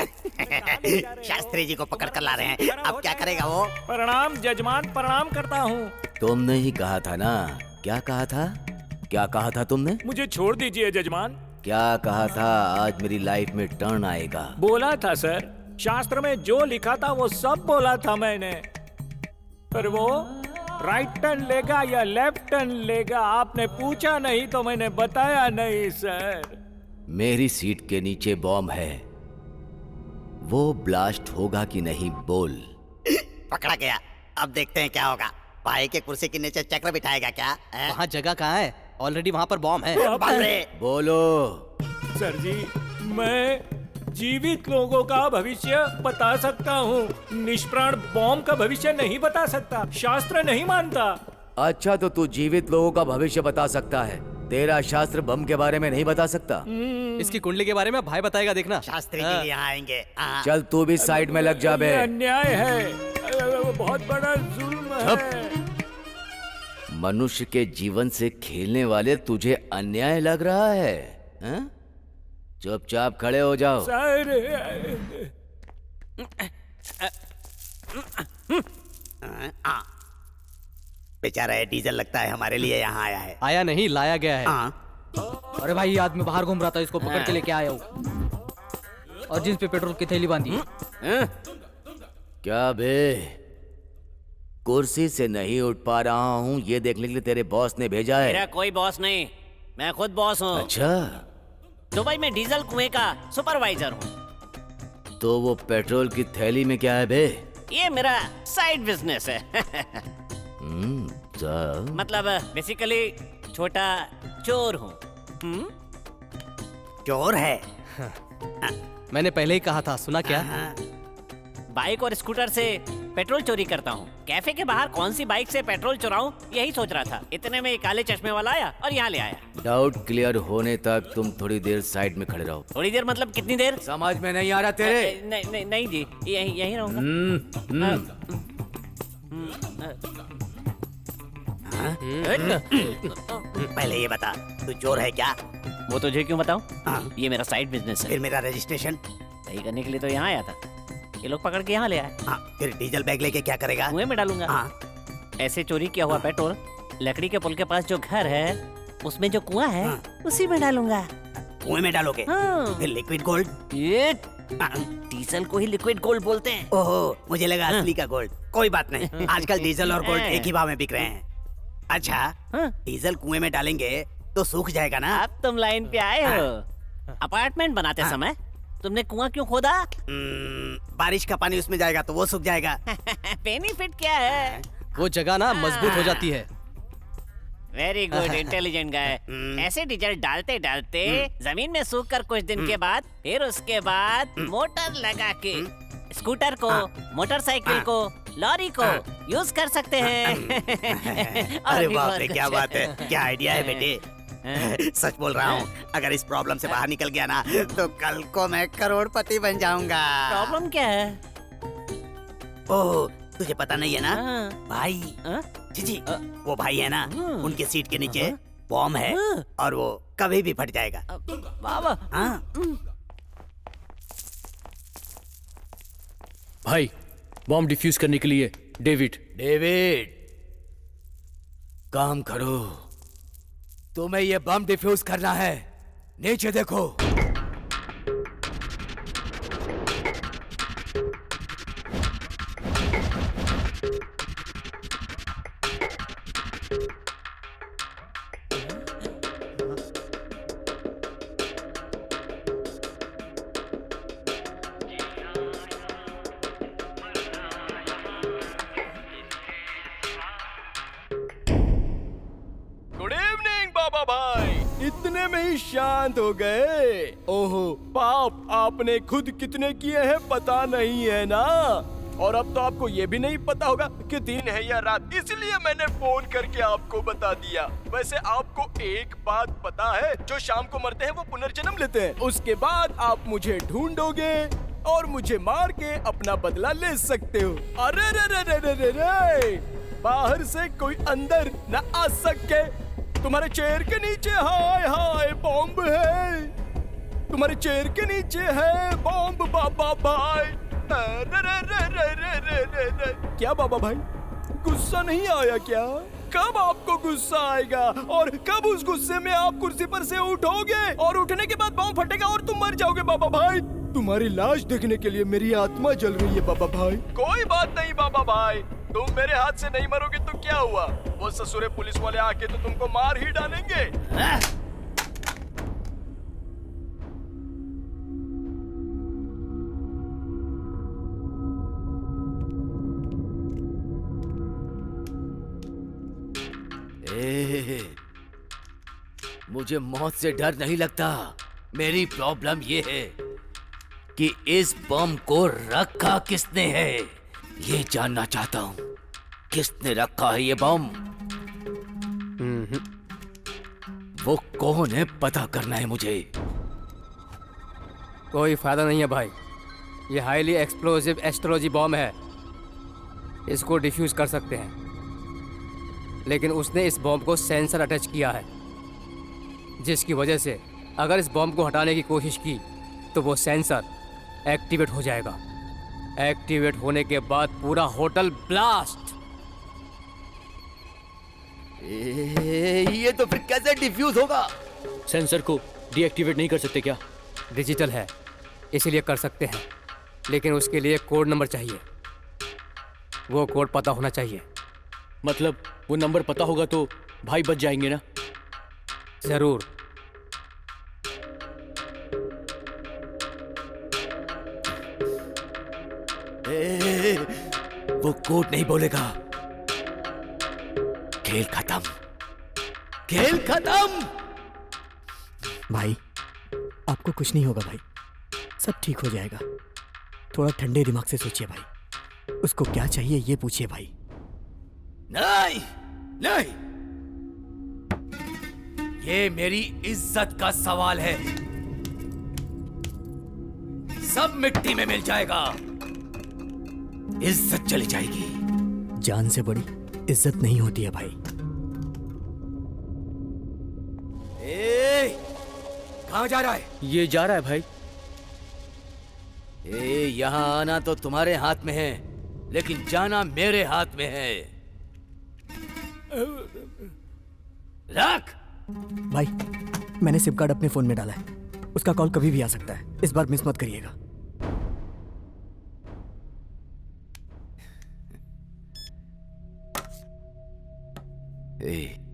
शास्त्री जी को पकड़ कर ला रहे हैं, अब क्या करेगा वो? प्रणाम जजमान, प्रणाम करता हूँ। तुमने ही कहा था ना? क्या कहा था? क्या कहा था तुमने? मुझे छोड़ दीजिए जजमान। क्या कहा था? आज मेरी लाइफ में टर्न आएगा। बोला था सर, शास्त्र में जो लिखा था वो सब बोला था मैंने। पर वो राइट टर्न लेगा या लेफ्ट टर्न लेगा आपने पूछा नहीं तो मैंने बताया नहीं सर। मेरी सीट के नीचे बॉम्ब है, वो ब्लास्ट होगा कि नहीं बोल। पकड़ा गया, अब देखते हैं क्या होगा। भाई के कुर्सी के नीचे चक्र बिठाएगा क्या? वहाँ जगह कहाँ है? ऑलरेडी वहाँ पर बॉम्ब है। बोलो। सर जी, मैं जीवित लोगों का भविष्य बता सकता हूँ, निष्प्राण बॉम्ब का भविष्य नहीं बता सकता, शास्त्र नहीं मानता। अच्छा, तो तू जीवित लोगों का भविष्य बता सकता है, तेरा शास्त्र बम के बारे में नहीं बता सकता। इसकी कुंडली के बारे में भाई बताएगा, देखना। शास्त्री जी यहाँ आएंगे। चल तू भी साइड में लग जा बे। अन्याय है, बहुत बड़ा जुल्म है। मनुष्य के जीवन से खेलने वाले तुझे अन्याय लग रहा है, हैं? चुपचाप खड़े हो जाओ। सर बेचारा है, डीजल लगता है हमारे लिए यहाँ आया है। आया नहीं, लाया गया है। अरे भाई, ये आदमी बाहर घूम रहा था, इसको पकड़ के लेके आया हूँ। और जींस पे पेट्रोल की थैली बांधी है। क्या बे, कुर्सी से नहीं उठ पा रहा हूँ ये देखने के लिए तेरे बॉस ने भेजा है? मेरा कोई बॉस नहीं, मैं खुद बॉस हूँ। अच्छा, दुबई में डीजल कुएं का सुपरवाइजर हूँ। तो वो पेट्रोल की थैली में क्या है बे? ये मेरा साइड बिजनेस है। मतलब बेसिकली छोटा चोर हूँ। चोर है? मैंने पहले ही कहा था, सुना क्या? बाइक और स्कूटर से पेट्रोल चोरी करता हूँ। कैफे के बाहर कौन सी बाइक से पेट्रोल चुराऊं, यही सोच रहा था। इतने में काले चश्मे वाला आया और यहाँ ले आया। डाउट क्लियर होने तक तुम थोड़ी देर साइड में खड़े रहो। थोड़ी देर मतलब कितनी देर? समझ में नहीं आ रहा तेरे? नहीं जी, यही रहूंगा। पहले ये बता, तू चोर है क्या? वो तुझे क्यों बताऊं? ये मेरा साइड बिजनेस है। फिर मेरा रजिस्ट्रेशन सही करने के लिए तो यहाँ आया था। ये लोग पकड़ के यहाँ ले आए। फिर डीजल बैग लेके क्या करेगा? कुएं में डालूंगा। ऐसे चोरी किया हुआ पेट्रोल लकड़ी के पुल के पास जो घर है उसमें जो कुआं है उसी में डालूंगा। कुएं में डालोगे? फिर लिक्विड गोल्ड? ये डीजल को ही लिक्विड गोल्ड बोलते हैं। ओहो, मुझे लगा असली का गोल्ड। कोई बात नहीं, आजकल डीजल और गोल्ड एक ही भाव में बिक रहे हैं। अच्छा, डीजल कुएं में डालेंगे तो सूख जाएगा ना? अब तुम लाइन पे आए हो। अपार्टमेंट बनाते समय तुमने कुआं क्यों खोदा? बारिश का पानी उसमें जाएगा तो वो सूख जाएगा। बेनिफिट क्या है? वो जगह ना मजबूत हो जाती है। वेरी गुड, इंटेलिजेंट गाय। ऐसे डीजल डालते डालते जमीन में सूख कर कुछ दिन के बाद फिर उसके बाद मोटर लगा के स्कूटर को, मोटरसाइकिल को, लॉरी को यूज कर सकते हैं। अरे बाप रे, क्या बात है, क्या आइडिया है बेटे। सच बोल रहा हूँ, अगर इस प्रॉब्लम से बाहर निकल गया ना तो कल को मैं करोड़पति बन जाऊंगा। प्रॉब्लम क्या है? ओह, तुझे पता नहीं है ना भाई? जी, वो भाई है ना, उनके सीट के नीचे बॉम्ब है और वो कभी भी फट जाएगा। बाबा। भाई, बॉम्ब डिफ्यूज करने के लिए डेविड काम करो। तुम्हें ये बम डिफ्यूज करना है। नीचे देखो। गुड इवनिंग बाबा भाई, इतने में ही शांत हो गए। ओहो पाप, आपने खुद कितने किए हैं पता नहीं है ना। और अब तो आपको ये भी नहीं पता होगा कि दिन है या रात, इसलिए मैंने फोन करके आपको बता दिया। वैसे आपको एक बात पता है, जो शाम को मरते हैं वो पुनर्जन्म लेते हैं। उसके बाद आप मुझे ढूंढोगे और मुझे मार के अपना बदला ले सकते हो। अरे रे रे रे रे रे रे, बाहर से कोई अंदर न आ सके। तुम्हारे चेयर के नीचे हाय हाय बॉम्ब है, तुम्हारे चेयर के नीचे है बॉम्ब बाबा भाई। रे रे रे रे रे रे रे रे। क्या बाबा भाई, गुस्सा नहीं आया क्या? कब आपको गुस्सा आएगा और कब उस गुस्से में आप कुर्सी पर से उठोगे और उठने के बाद बॉम्ब फटेगा और तुम मर जाओगे बाबा भाई। तुम्हारी लाश देखने के लिए मेरी आत्मा जल रही है बाबा भाई। कोई बात नहीं बाबा भाई, तुम मेरे हाथ से नहीं मरोगे तो क्या हुआ, वो ससुरे पुलिस वाले आके तो तुमको मार ही डालेंगे। मुझे मौत से डर नहीं लगता। मेरी प्रॉब्लम ये है कि इस बम को रखा किसने है, ये जानना चाहता हूँ। किसने रखा है ये बम? वो कौन है पता करना है मुझे। कोई फायदा नहीं है भाई, ये हाईली एक्सप्लोसिव एस्ट्रोलॉजी बॉम्ब है, इसको डिफ्यूज कर सकते हैं। लेकिन उसने इस बॉम्ब को सेंसर अटैच किया है, जिसकी वजह से अगर इस बॉम्ब को हटाने की कोशिश की तो वो सेंसर एक्टिवेट हो जाएगा। एक्टिवेट होने के बाद पूरा होटल ब्लास्ट। ये तो फिर कैसे डिफ्यूज होगा? सेंसर को डीएक्टिवेट नहीं कर सकते क्या? डिजिटल है इसीलिए कर सकते हैं, लेकिन उसके लिए कोड नंबर चाहिए। वो कोड पता होना चाहिए। मतलब वो नंबर पता होगा तो भाई बच जाएंगे ना? जरूर। वो कोड नहीं बोलेगा। खेल खत्म, खेल खत्म। भाई आपको कुछ नहीं होगा भाई, सब ठीक हो जाएगा। थोड़ा ठंडे दिमाग से सोचिए भाई। उसको क्या चाहिए ये पूछिए भाई। नहीं नहीं, ये मेरी इज्जत का सवाल है। सब मिट्टी में मिल जाएगा, इज्जत चली जाएगी। जान से बड़ी इज्जत नहीं होती है भाई। कहाँ जा रहा है? ये जा रहा है भाई। यहाँ आना तो तुम्हारे हाथ में है, लेकिन जाना मेरे हाथ में है। रख। भाई मैंने सिम कार्ड अपने फोन में डाला है, उसका कॉल कभी भी आ सकता है, इस बार मिस मत करिएगा।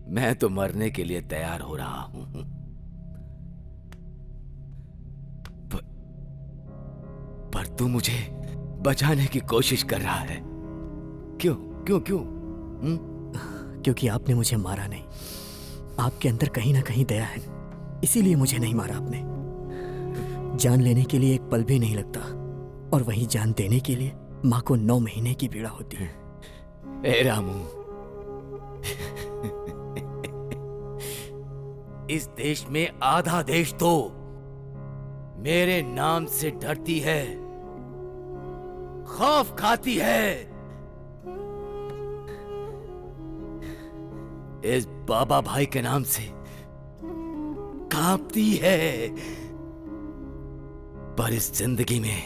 मैं तो मरने के लिए तैयार हो रहा हूं, पर तू मुझे बचाने की कोशिश कर रहा है। क्यों क्यों क्यों? क्योंकि आपने मुझे मारा नहीं। आपके अंदर कहीं ना कहीं दया है, इसीलिए मुझे नहीं मारा आपने। जान लेने के लिए एक पल भी नहीं लगता, और वहीं जान देने के लिए माँ को 9 महीने की पीड़ा होती है। ए रामू, इस देश में आधा देश तो मेरे नाम से डरती है, खौफ खाती है। इस बाबा भाई के नाम से कांपती है। पर इस जिंदगी में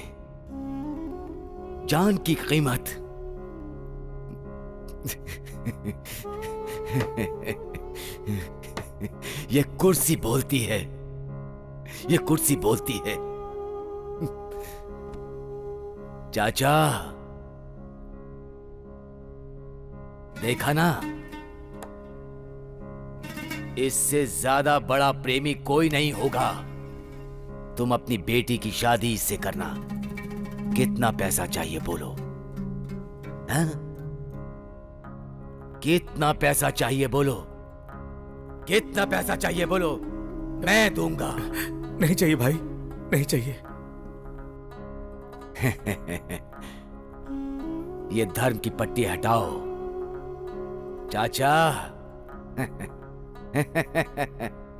जान की कीमत ये कुर्सी बोलती है, ये कुर्सी बोलती है। चाचा, देखा ना, इससे ज्यादा बड़ा प्रेमी कोई नहीं होगा। तुम अपनी बेटी की शादी इससे करना। कितना पैसा चाहिए बोलो? हैं? कितना पैसा चाहिए बोलो? कितना पैसा चाहिए बोलो? मैं दूंगा। नहीं चाहिए भाई, नहीं चाहिए। ये धर्म की पट्टी हटाओ चाचा।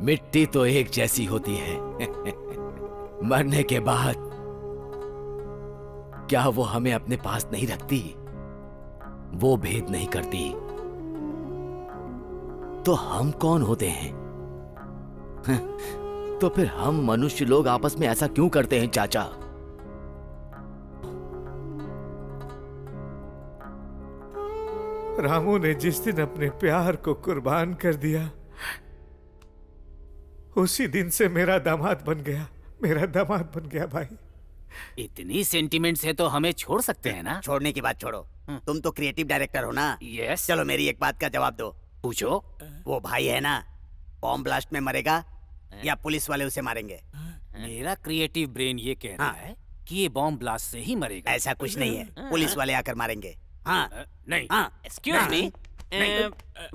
मिट्टी तो एक जैसी होती है, मरने के बाद क्या वो हमें अपने पास नहीं रखती? वो भेद नहीं करती तो हम कौन होते हैं? तो फिर हम मनुष्य लोग आपस में ऐसा क्यों करते हैं चाचा? रामू ने जिस दिन अपने प्यार को कुर्बान कर दिया, उसी दिन से मेरा दामाद बन गया, मेरा दामाद बन गया भाई। इतनी सेंटिमेंट्स है तो हमें छोड़ सकते हैं ना? छोड़ने की बात छोड़ो, तुम तो क्रिएटिव डायरेक्टर हो ना। यस। चलो मेरी एक बात का जवाब दो। पूछो। वो भाई है ना, बॉम्ब ब्लास्ट में मरेगा या पुलिस वाले उसे मारेंगे? मेरा क्रिएटिव ब्रेन ये कह रहा है कि ये बॉम्ब ब्लास्ट से ही मरेगा। ऐसा कुछ नहीं है, पुलिस वाले आकर मारेंगे। हाँ नहीं। एक्सक्यूज मी,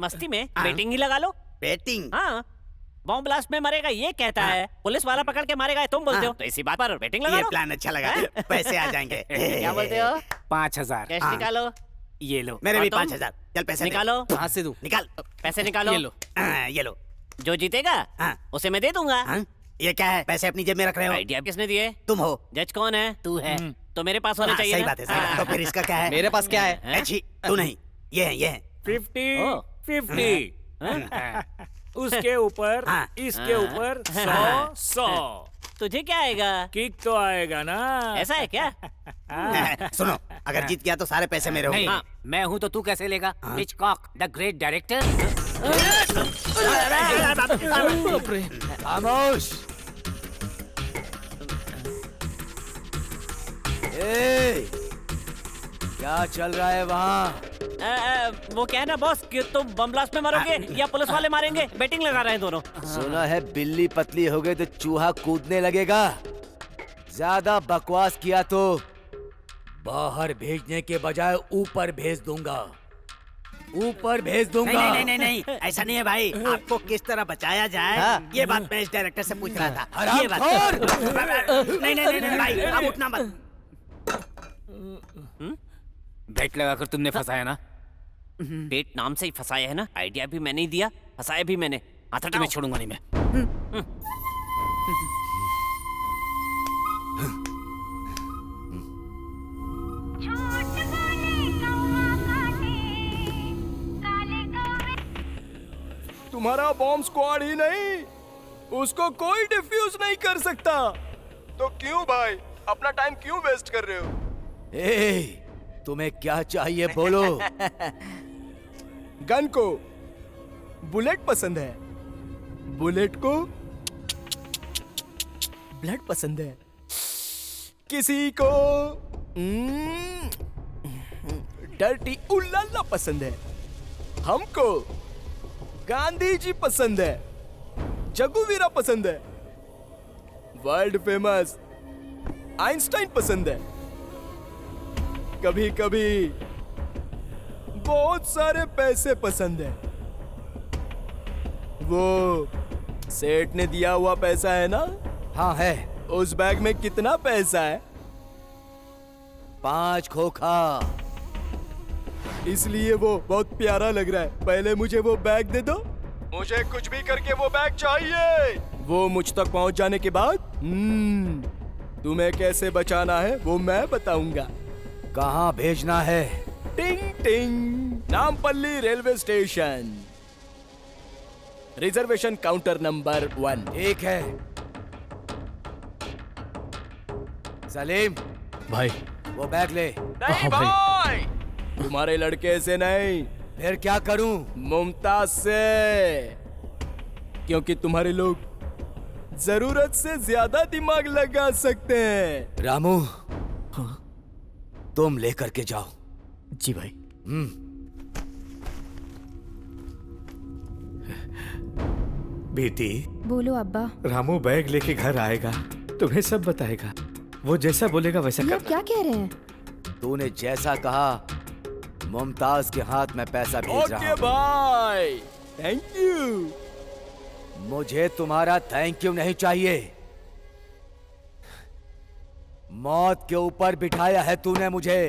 मस्ती में बेटिंग ही लगा लो। बेटिंग? हाँ, बॉम्ब ब्लास्ट में मरेगा ये कहता है, पुलिस वाला पकड़ के मारेगा तुम बोलते हो, तो इसी बात पर बेटिंग लगा लो। ये प्लान अच्छा लगा, पैसे आ जाएंगे। क्या बोलते हो? 5000 कैश निकालो। ये लो। मेरे भी 5000। चल पैसे निकालो। कहाँ से दूं? निकाल पैसे निकालो। ये लो। ये लो। जो जीतेगा उसे मैं दे दूंगा। ये क्या है? पैसे अपनी जेब में रख रहे हो? आइडिया किसने दिए? तुम हो। जज कौन है? तू है। तो मेरे पास होना चाहिए। सही बात है, सही बात। तो फिर इसका क्या है? मेरे पास क्या है? अच्छी तू नहीं, ये है 50 50 उसके ऊपर इसके ऊपर 100 तुझे क्या आएगा? किक तो आएगा ना। ऐसा है क्या? सुनो, अगर जीत गया तो सारे पैसे मेरे होंगे। नहीं, मैं हूं तो तू कैसे लेगा? Hitchcock the great director. खामोश। ए, क्या चल रहा है वहाँ? वो क्या है ना बॉस कि तुम बम ब्लास्ट में मरोगे या पुलिस वाले मारेंगे, बेटिंग लगा रहे हैं दोनों। सुना है बिल्ली पतली हो गई तो चूहा कूदने लगेगा। ज्यादा बकवास किया तो बाहर भेजने के बजाय ऊपर भेज दूंगा। ऊपर भेज दूंगा। नहीं नहीं नहीं नहीं, ऐसा नहीं है भाई। आपको किस तरह बचाया जाए ये बात मैं इस डायरेक्टर से पूछ रहा था। ये बात नहीं नहीं नहीं भाई, आप उठना मत। बेट लगाकर तुमने फंसाया ना? बेट नाम से ही फंसाया है ना। आइडिया भी मैंने ही दिया, फंसाया भी मैंने। आता तुम्हें छोड़ूंगा नहीं मैं। तुम्हारा बॉम्ब स्क्वाड ही नहीं, उसको कोई डिफ्यूज नहीं कर सकता। तो क्यों भाई अपना टाइम क्यों वेस्ट कर रहे हो? ए, तुम्हें क्या चाहिए बोलो। गन को बुलेट पसंद है, बुलेट को ब्लड पसंद है, किसी को डर्टी उल्लाला पसंद है, हमको गांधी जी पसंद है, जगुवीरा पसंद है, वर्ल्ड फेमस आइंस्टाइन पसंद है, कभी कभी बहुत सारे पैसे पसंद है। वो सेठ ने दिया हुआ पैसा है ना? हाँ है। उस बैग में कितना पैसा है? 5 खोखा। इसलिए वो बहुत प्यारा लग रहा है। पहले मुझे वो बैग दे दो, मुझे कुछ भी करके वो बैग चाहिए। वो मुझ तक पहुंच जाने के बाद तुम्हें कैसे बचाना है वो मैं बताऊंगा। कहाँ भेजना है? टिंग टिंग, Nampally railway station, reservation counter number 1। ठीक है। सलीम भाई, वो बैग ले। नहीं भाई, तुम्हारे लड़के से नहीं। फिर क्या करूं? मुमताज से, क्योंकि तुम्हारे लोग जरूरत से ज्यादा दिमाग लगा सकते हैं। रामू, तुम लेकर के जाओ। जी भाई। बेटी, बोलो अब्बा। रामू बैग लेके घर आएगा, तुम्हें सब बताएगा। वो जैसा बोलेगा वैसा ये करना। क्या कह रहे हैं? तूने जैसा कहा मुमताज के हाथ में पैसा भेज रहा ओके हूं। भाई, थैंक यू। मुझे तुम्हारा थैंक यू नहीं चाहिए। मौत के ऊपर बिठाया है तूने मुझे।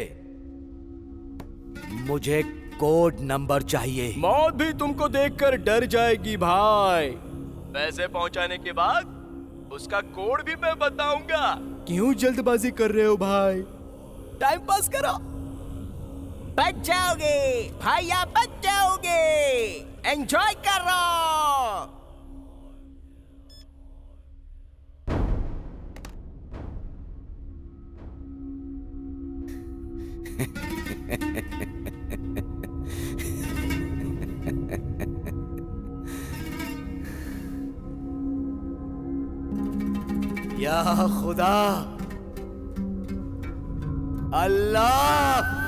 मुझे कोड नंबर चाहिए। मौत भी तुमको देखकर डर जाएगी भाई। पैसे पहुंचाने के बाद उसका कोड भी मैं बताऊंगा। क्यों जल्दबाजी कर रहे हो भाई? टाइम पास करो। बच जाओगे भाई, आप बच जाओगे। एंजॉय करो। या खुदा, अल्लाह,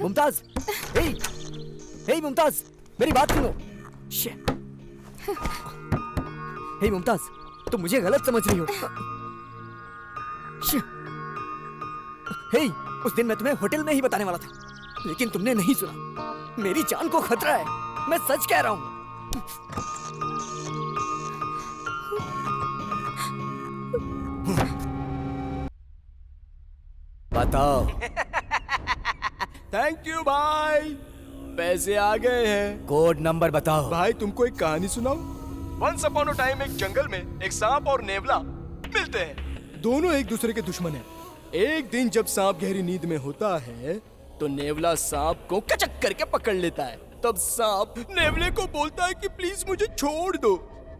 मुमताज, हे मुमताज, मेरी बात सुनो। हे मुमताज, तुम मुझे गलत समझ रही हो। हे, उस दिन मैं तुम्हें होटल में ही बताने वाला था, लेकिन तुमने नहीं सुना। मेरी जान को खतरा है, मैं सच कह रहा हूं। बताओ। थैंक यू भाई। पैसे आ गए हैं। कोड नंबर बताओ। भाई तुमको एक कहानी सुनाऊं? वंस अपॉन अ टाइम एक जंगल में एक सांप और नेवला मिलते हैं। दोनों एक दूसरे के दुश्मन हैं। एक दिन जब सांप गहरी नींद में होता है तो नेवला सांप को कचक करके पकड़ लेता है। तब सांप नेवले को बोलता है कि प्लीज मुझे छोड़ दो,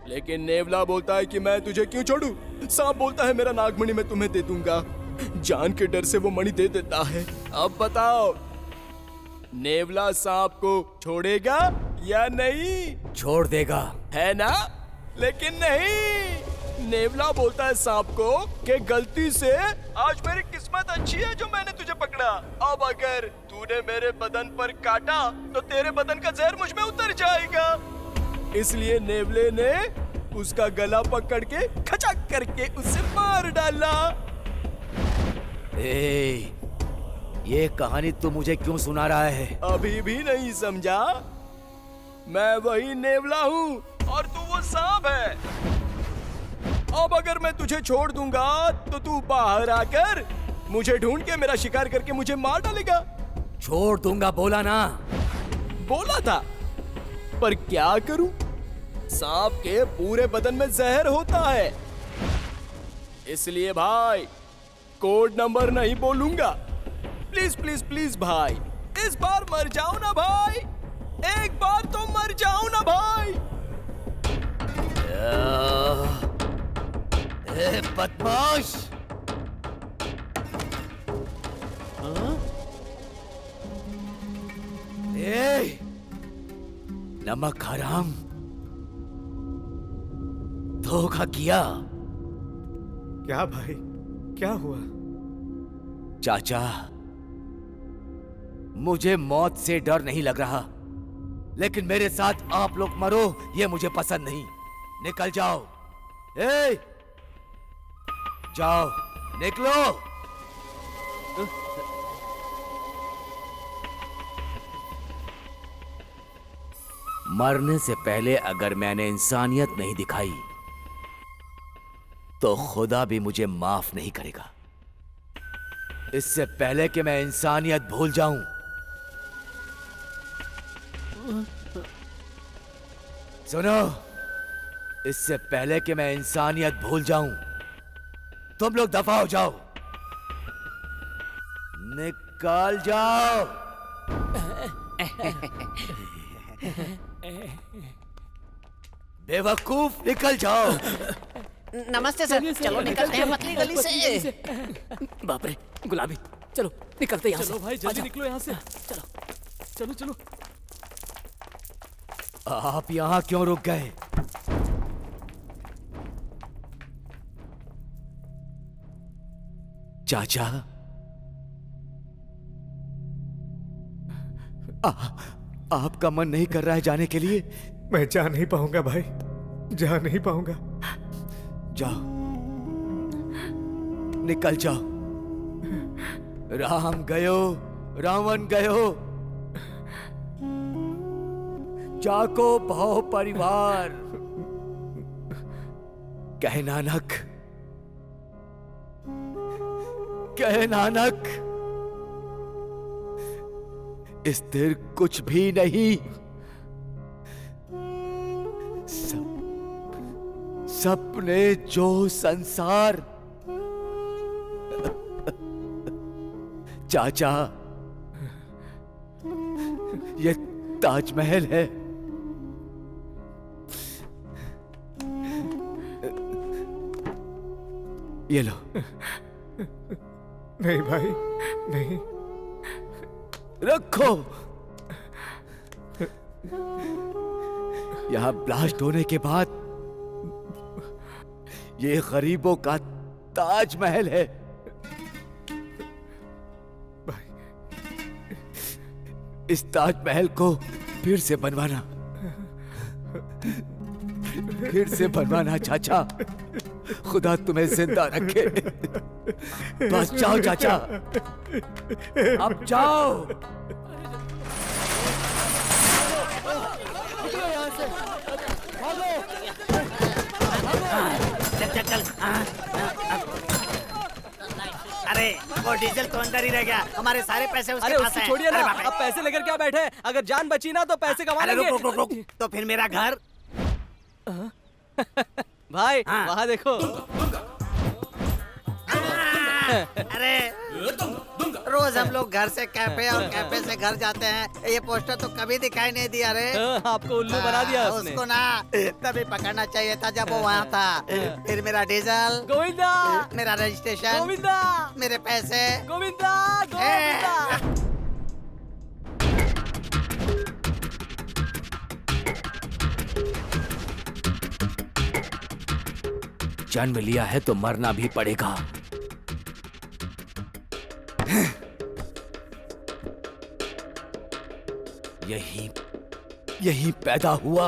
लेकिन नेवला बोलता है कि मैं तुझे क्यों छोड़ूं? सांप बोलता है मेरा नागमणि मैं तुम्हें दे दूंगा। जान के डर से वो मणि दे देता है। अब बताओ नेवला सांप को छोड़ेगा या नहीं? छोड़ देगा, है ना? लेकिन नहीं, नेवला बोलता है सांप को कि गलती से आज मेरी किस्मत अच्छी है जो मैंने तुझे पकड़ा। अब अगर तूने मेरे बदन पर काटा तो तेरे बदन का जहर मुझ में उतर जाएगा। इसलिए नेवले ने उसका गला पकड़ के खचक करके उसे मार डाला। ये कहानी तू मुझे क्यों सुना रहा है? अभी भी नहीं समझा? मैं वही नेवला हूँ और तू वो सांप है। अब अगर मैं तुझे छोड़ दूंगा तो तू बाहर आकर मुझे ढूंढ के मेरा शिकार करके मुझे मार डालेगा। छोड़ दूंगा बोला ना? बोला था, पर क्या करूं? सांप के पूरे बदन में जहर होता है। इसलिए भाई कोड नंबर नहीं बोलूंगा। प्लीज प्लीज प्लीज भाई, इस बार मर जाओ ना भाई, एक बार तो मर जाओ ना भाई। बदमाश! नमक हराम, धोखा किया। क्या भाई, क्या हुआ? चाचा, मुझे मौत से डर नहीं लग रहा, लेकिन मेरे साथ आप लोग मरो ये मुझे पसंद नहीं। निकल जाओ। जाओ, निकलो। मरने से पहले अगर मैंने इंसानियत नहीं दिखाई तो खुदा भी मुझे माफ नहीं करेगा। इससे पहले कि मैं इंसानियत भूल जाऊं, सुनो, इससे पहले कि मैं इंसानियत भूल जाऊं, तुम लोग दफा हो जाओ, निकल जाओ। बेवकूफ, निकल जाओ। नमस्ते सर, चलो निकलते हैं पतली गली से। बाप रे, गुलाबी, चलो निकलते यहाँ से। चलो भाई जल्दी निकलो यहाँ से। चलो चलो चलो। आप यहाँ क्यों रुक गए? चाचा, आपका मन नहीं कर रहा है जाने के लिए? मैं जा नहीं पाऊंगा भाई, जा नहीं पाऊंगा। जाओ, निकल जाओ। राम गयो, रावण गयो, जाको भाव परिवार। कहे नानक, कहे नानक, स्थिर कुछ भी नहीं, सपने जो संसार। चाचा, ये ताजमहल है, ये लो। नहीं भाई, नहीं। रखो। यहां ब्लास्ट होने के बाद ये गरीबों का ताजमहल है। इस ताजमहल को फिर से बनवाना, फिर से बनवाना चाचा। खुदा तुम्हें जिंदा रखे। बस जाओ चाचा, अब जाओ। चल चल चल। अरे वो डीजल तो अंदर ही रह गया, हमारे सारे पैसे उसके अरे पास उसको हैं। छोड़िए ना, अरे बाप रे। अब पैसे लेकर क्या बैठे हैं? अगर जान बची ना तो पैसे कमा अरे लेंगे। रुक रुक रुक रुक, तो फिर मेरा घर? भाई वहाँ देखो। अरे रोज हम लोग घर से कैफे और कैफे से घर जाते हैं, ये पोस्टर तो कभी दिखाई नहीं दिया रे। आपको उल्लू बना दिया उसने। उसको ना तभी पकड़ना चाहिए था जब वो वहाँ था। फिर मेरा डीजल गोविंदा, मेरा रजिस्ट्रेशन गोविंदा, मेरे पैसे गोविंदा, गोविंदा। जन्म लिया है तो मरना भी पड़ेगा। यही पैदा हुआ,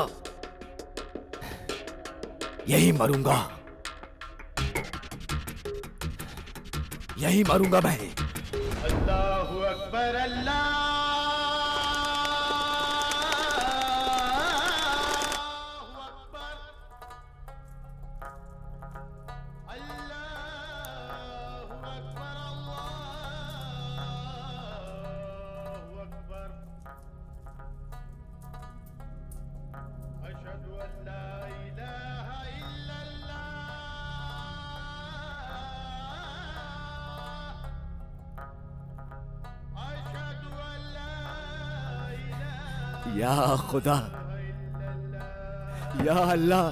यही मरूंगा, यही मरूंगा मैं। अल्लाहु अकबर अल्लाह। या खुदा, या अल्लाह,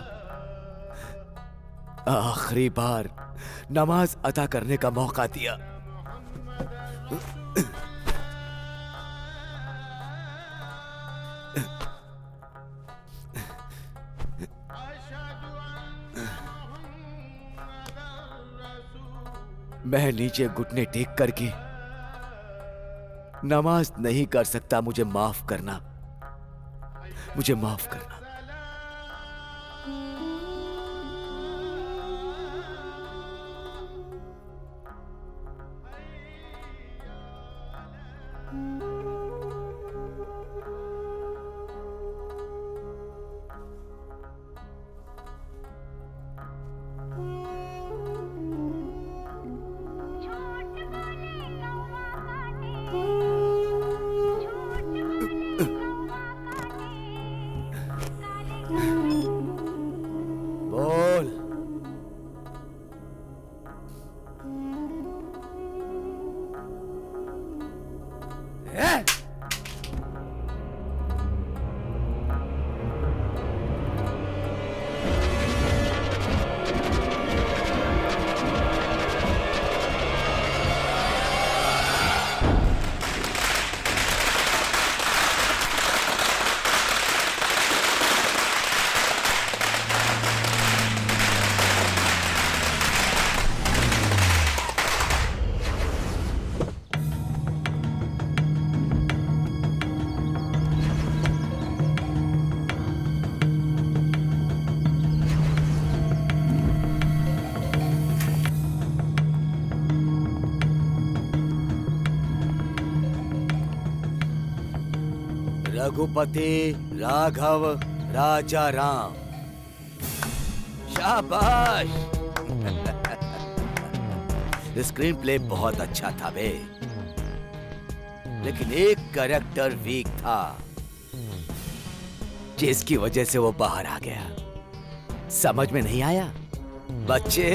आखिरी बार नमाज अदा करने का मौका दिया। मैं नीचे घुटने टेक करके नमाज नहीं कर सकता, मुझे माफ करना, मुझे माफ करना। बोल। रघुपति राघव राजा राम। शाबाश। स्क्रीन प्ले बहुत अच्छा था बे, लेकिन एक कैरेक्टर वीक था जिसकी वजह से वो बाहर आ गया। समझ में नहीं आया बच्चे?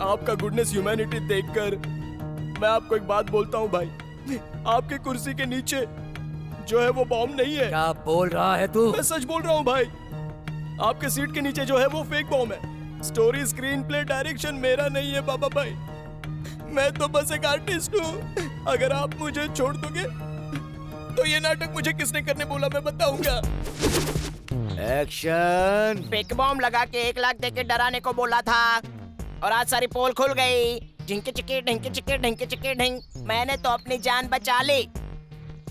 आपका गुडनेस ह्यूमैनिटी देखकर मैं आपको एक बात बोलता हूँ भाई, आपकी कुर्सी के नीचे जो है वो बॉम्ब नहीं है। क्या बोल रहा है तू? मैं सच बोल रहा हूँ भाई, आपके सीट के नीचे जो है वो फेक बॉम्ब है। स्टोरी, स्क्रीन प्ले, डायरेक्शन मेरा नहीं है बाबा भाई, मैं तो बस एक आर्टिस्ट हूँ। अगर आप मुझे छोड़ दोगे तो ये नाटक मुझे किसने करने बोला मैं बताऊंगा। एक्शन। फेक बॉम्ब लगा के 1 लाख देके डराने को बोला था और आज सारी पोल खुल गई। ढिंके चिके ढिंके चिके ढिंके चिके ढिंक, मैंने तो अपनी जान बचा ली।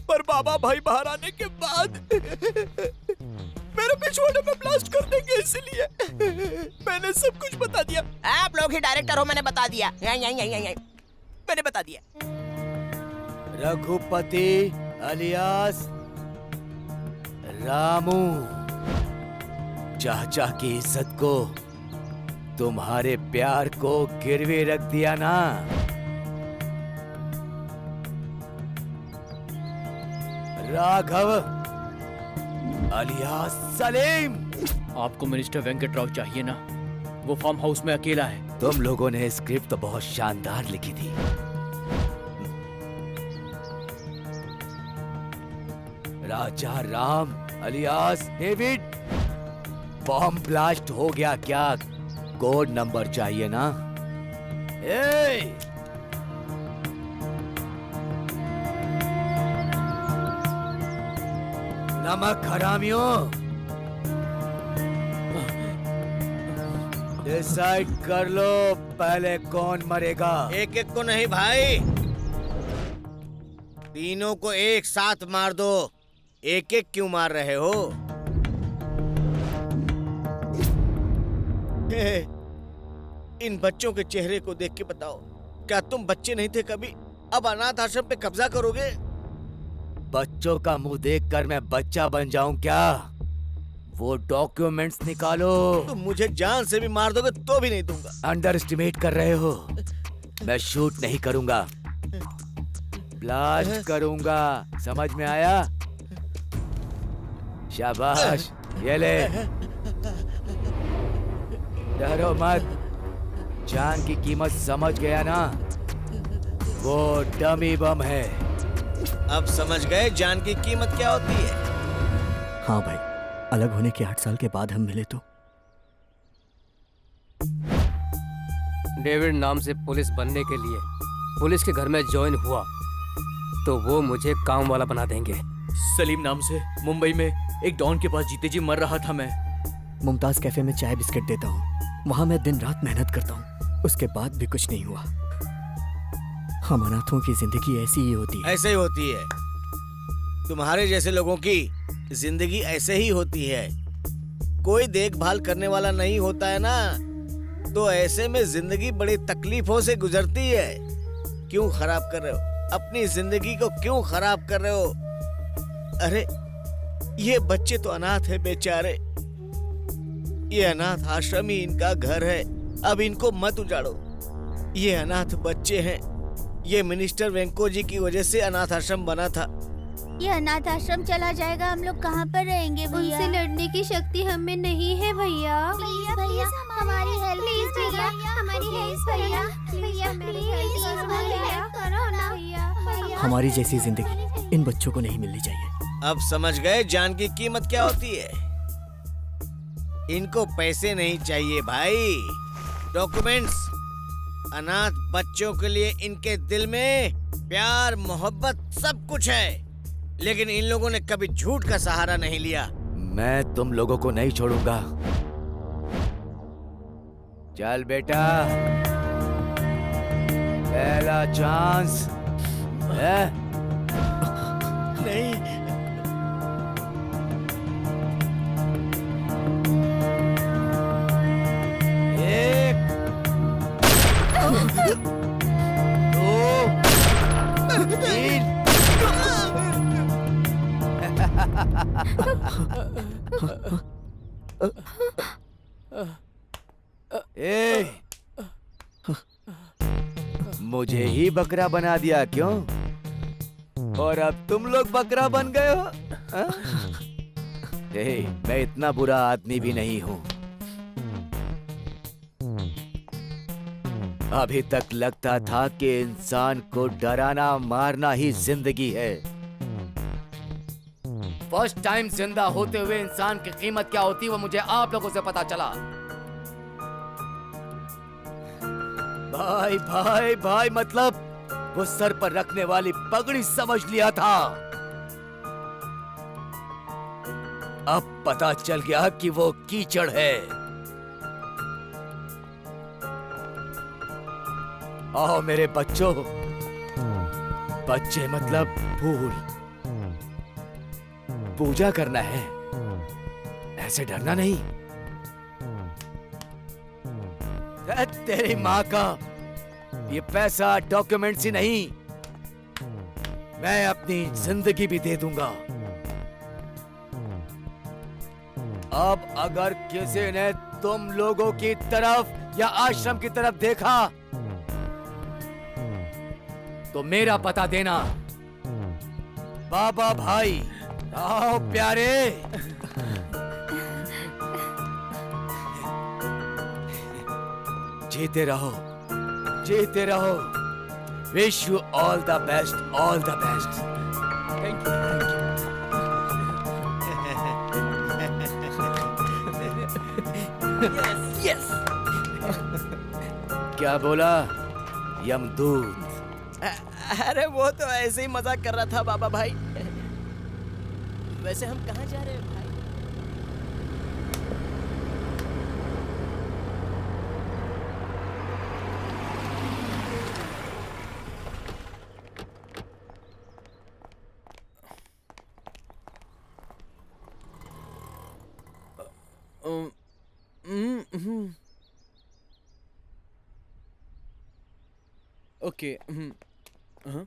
पर बाबा भाई बाहर आने के बाद मेरे पिछवाड़े में ब्लास्ट कर देंगे, इसलिए मैंने सब कुछ बता दिया। आप लोग ही डायरेक्टर हो, मैंने बता दिया। मैंने बता दिया। रघुपति अलियास रामू चाचा की इज्जत को तुम्हारे प्यार को गिरवी रख दिया ना। राघव अलियास सलीम। आपको मिनिस्टर वेंकट राव चाहिए ना? वो फार्म हाउस में अकेला है। तुम लोगों ने स्क्रिप्ट तो बहुत शानदार लिखी थी। Raja Ram alias David, bomb blast हो गया क्या? कोड नंबर चाहिए ना? नमक हरामियों, डिसाइड कर लो पहले कौन मरेगा। एक एक को नहीं भाई, तीनों को एक साथ मार दो। एक एक क्यों मार रहे हो? इन बच्चों के चेहरे को देख के बताओ, क्या तुम बच्चे नहीं थे कभी? अब अनाथ आश्रम पे कब्जा करोगे? बच्चों का मुंह देखकर मैं बच्चा बन जाऊं क्या? वो डॉक्यूमेंट्स निकालो। तुम मुझे जान से भी मार दोगे तो भी नहीं दूंगा। अंडर एस्टिमेट कर रहे हो। मैं शूट नहीं करूंगा, ब्लास्ट करूंगा। समझ में आया? शाबाश, ये ले। डरो मत, जान की कीमत समझ गया ना? वो डमी बम है। अब समझ गए जान की कीमत क्या होती है? हाँ भाई, अलग होने के 8 साल के बाद हम मिले तो। डेविड नाम से पुलिस बनने के लिए पुलिस के घर में ज्वाइन हुआ तो वो मुझे काम वाला बना देंगे। सलीम नाम से मुंबई में एक डॉन के पास जीते जी मर रहा था मैं। मुमताज कैफे में चाय बिस्किट देता हूँ, वहां मैं दिन रात मेहनत करता हूँ, उसके बाद भी कुछ नहीं हुआ। हम अनाथों की जिंदगी ऐसी ही होती है। ऐसे ही होती है। तुम्हारे जैसे लोगों की जिंदगी ऐसे ही होती है। कोई देखभाल करने वाला नहीं होता है ना, तो ऐसे में जिंदगी बड़ी तकलीफों से गुजरती है। क्यों खराब कर रहे हो अपनी जिंदगी को? क्यों खराब कर रहे हो? अरे ये बच्चे तो अनाथ है बेचारे। ये अनाथ आश्रम ही इनका घर है। अब इनको मत उजाड़ो। ये अनाथ बच्चे हैं। ये मिनिस्टर वेंको जी की वजह से अनाथ आश्रम बना था। ये अनाथ आश्रम चला जाएगा, हम लोग कहाँ पर रहेंगे भैया? उनसे लड़ने की शक्ति हमें नहीं है भैया। प्लीज भैया, हमारी हेल्प प्लीज भैया, हमारी हेल्प भैया, भैया प्लीज हमारी हेल्प करो ना भैया। हमारी जैसी जिंदगी इन बच्चों को नहीं मिलनी चाहिए। अब समझ गए जान की कीमत क्या होती है? इनको पैसे नहीं चाहिए भाई, डॉक्यूमेंट्स। अनाथ बच्चों के लिए इनके दिल में प्यार मोहब्बत सब कुछ है, लेकिन इन लोगों ने कभी झूठ का सहारा नहीं लिया। मैं तुम लोगों को नहीं छोड़ूंगा। चल बेटा, पहला चांस है। नहीं, मुझे ही बकरा बना दिया क्यों? और अब तुम लोग बकरा बन गए हो? मैं इतना बुरा आदमी भी नहीं हूं। अभी तक लगता था कि इंसान को डराना मारना ही जिंदगी है। फर्स्ट टाइम जिंदा होते हुए इंसान की कीमत क्या होती है वो मुझे आप लोगों से पता चला। भाई भाई भाई मतलब वो सर पर रखने वाली पगड़ी समझ लिया था। अब पता चल गया कि वो कीचड़ है। आओ मेरे बच्चों, बच्चे मतलब फूल, पूजा करना है, ऐसे डरना नहीं। तेरी माँ का ये पैसा डॉक्यूमेंट्स ही नहीं, मैं अपनी जिंदगी भी दे दूंगा। अब अगर किसी ने तुम लोगों की तरफ या आश्रम की तरफ देखा तो मेरा पता देना। बाबा भाई, आओ प्यारे। जीते रहो, जीते रहो। Wish you all the best, all the best. Thank you, thank you. Yes. क्या बोला यमदूत? अरे वो तो ऐसे ही मजाक कर रहा था बाबा भाई। वैसे हम कहाँ जा रहे हैं भाई? ओके। हाँ